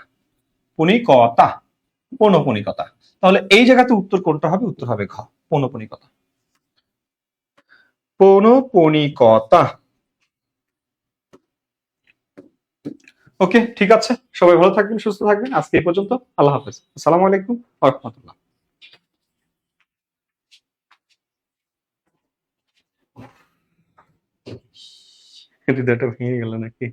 পুনিকতা, পৌনঃপুনিকতা। তাহলে এই জায়গাতে উত্তর কোনটা হবে? উত্তর হবে ঘ, পৌনঃপুনিকতা। পৌনঃপুনিকতা। ওকে, ঠিক আছে, সবাই ভালো থাকবেন, সুস্থ থাকবেন, আজকে এই পর্যন্ত। আল্লাহ হাফেজ, আসসালামু আলাইকুম ওয়া রাহমাতুল্লাহ। হৃদয়টা ভেঙে গেল নাকি?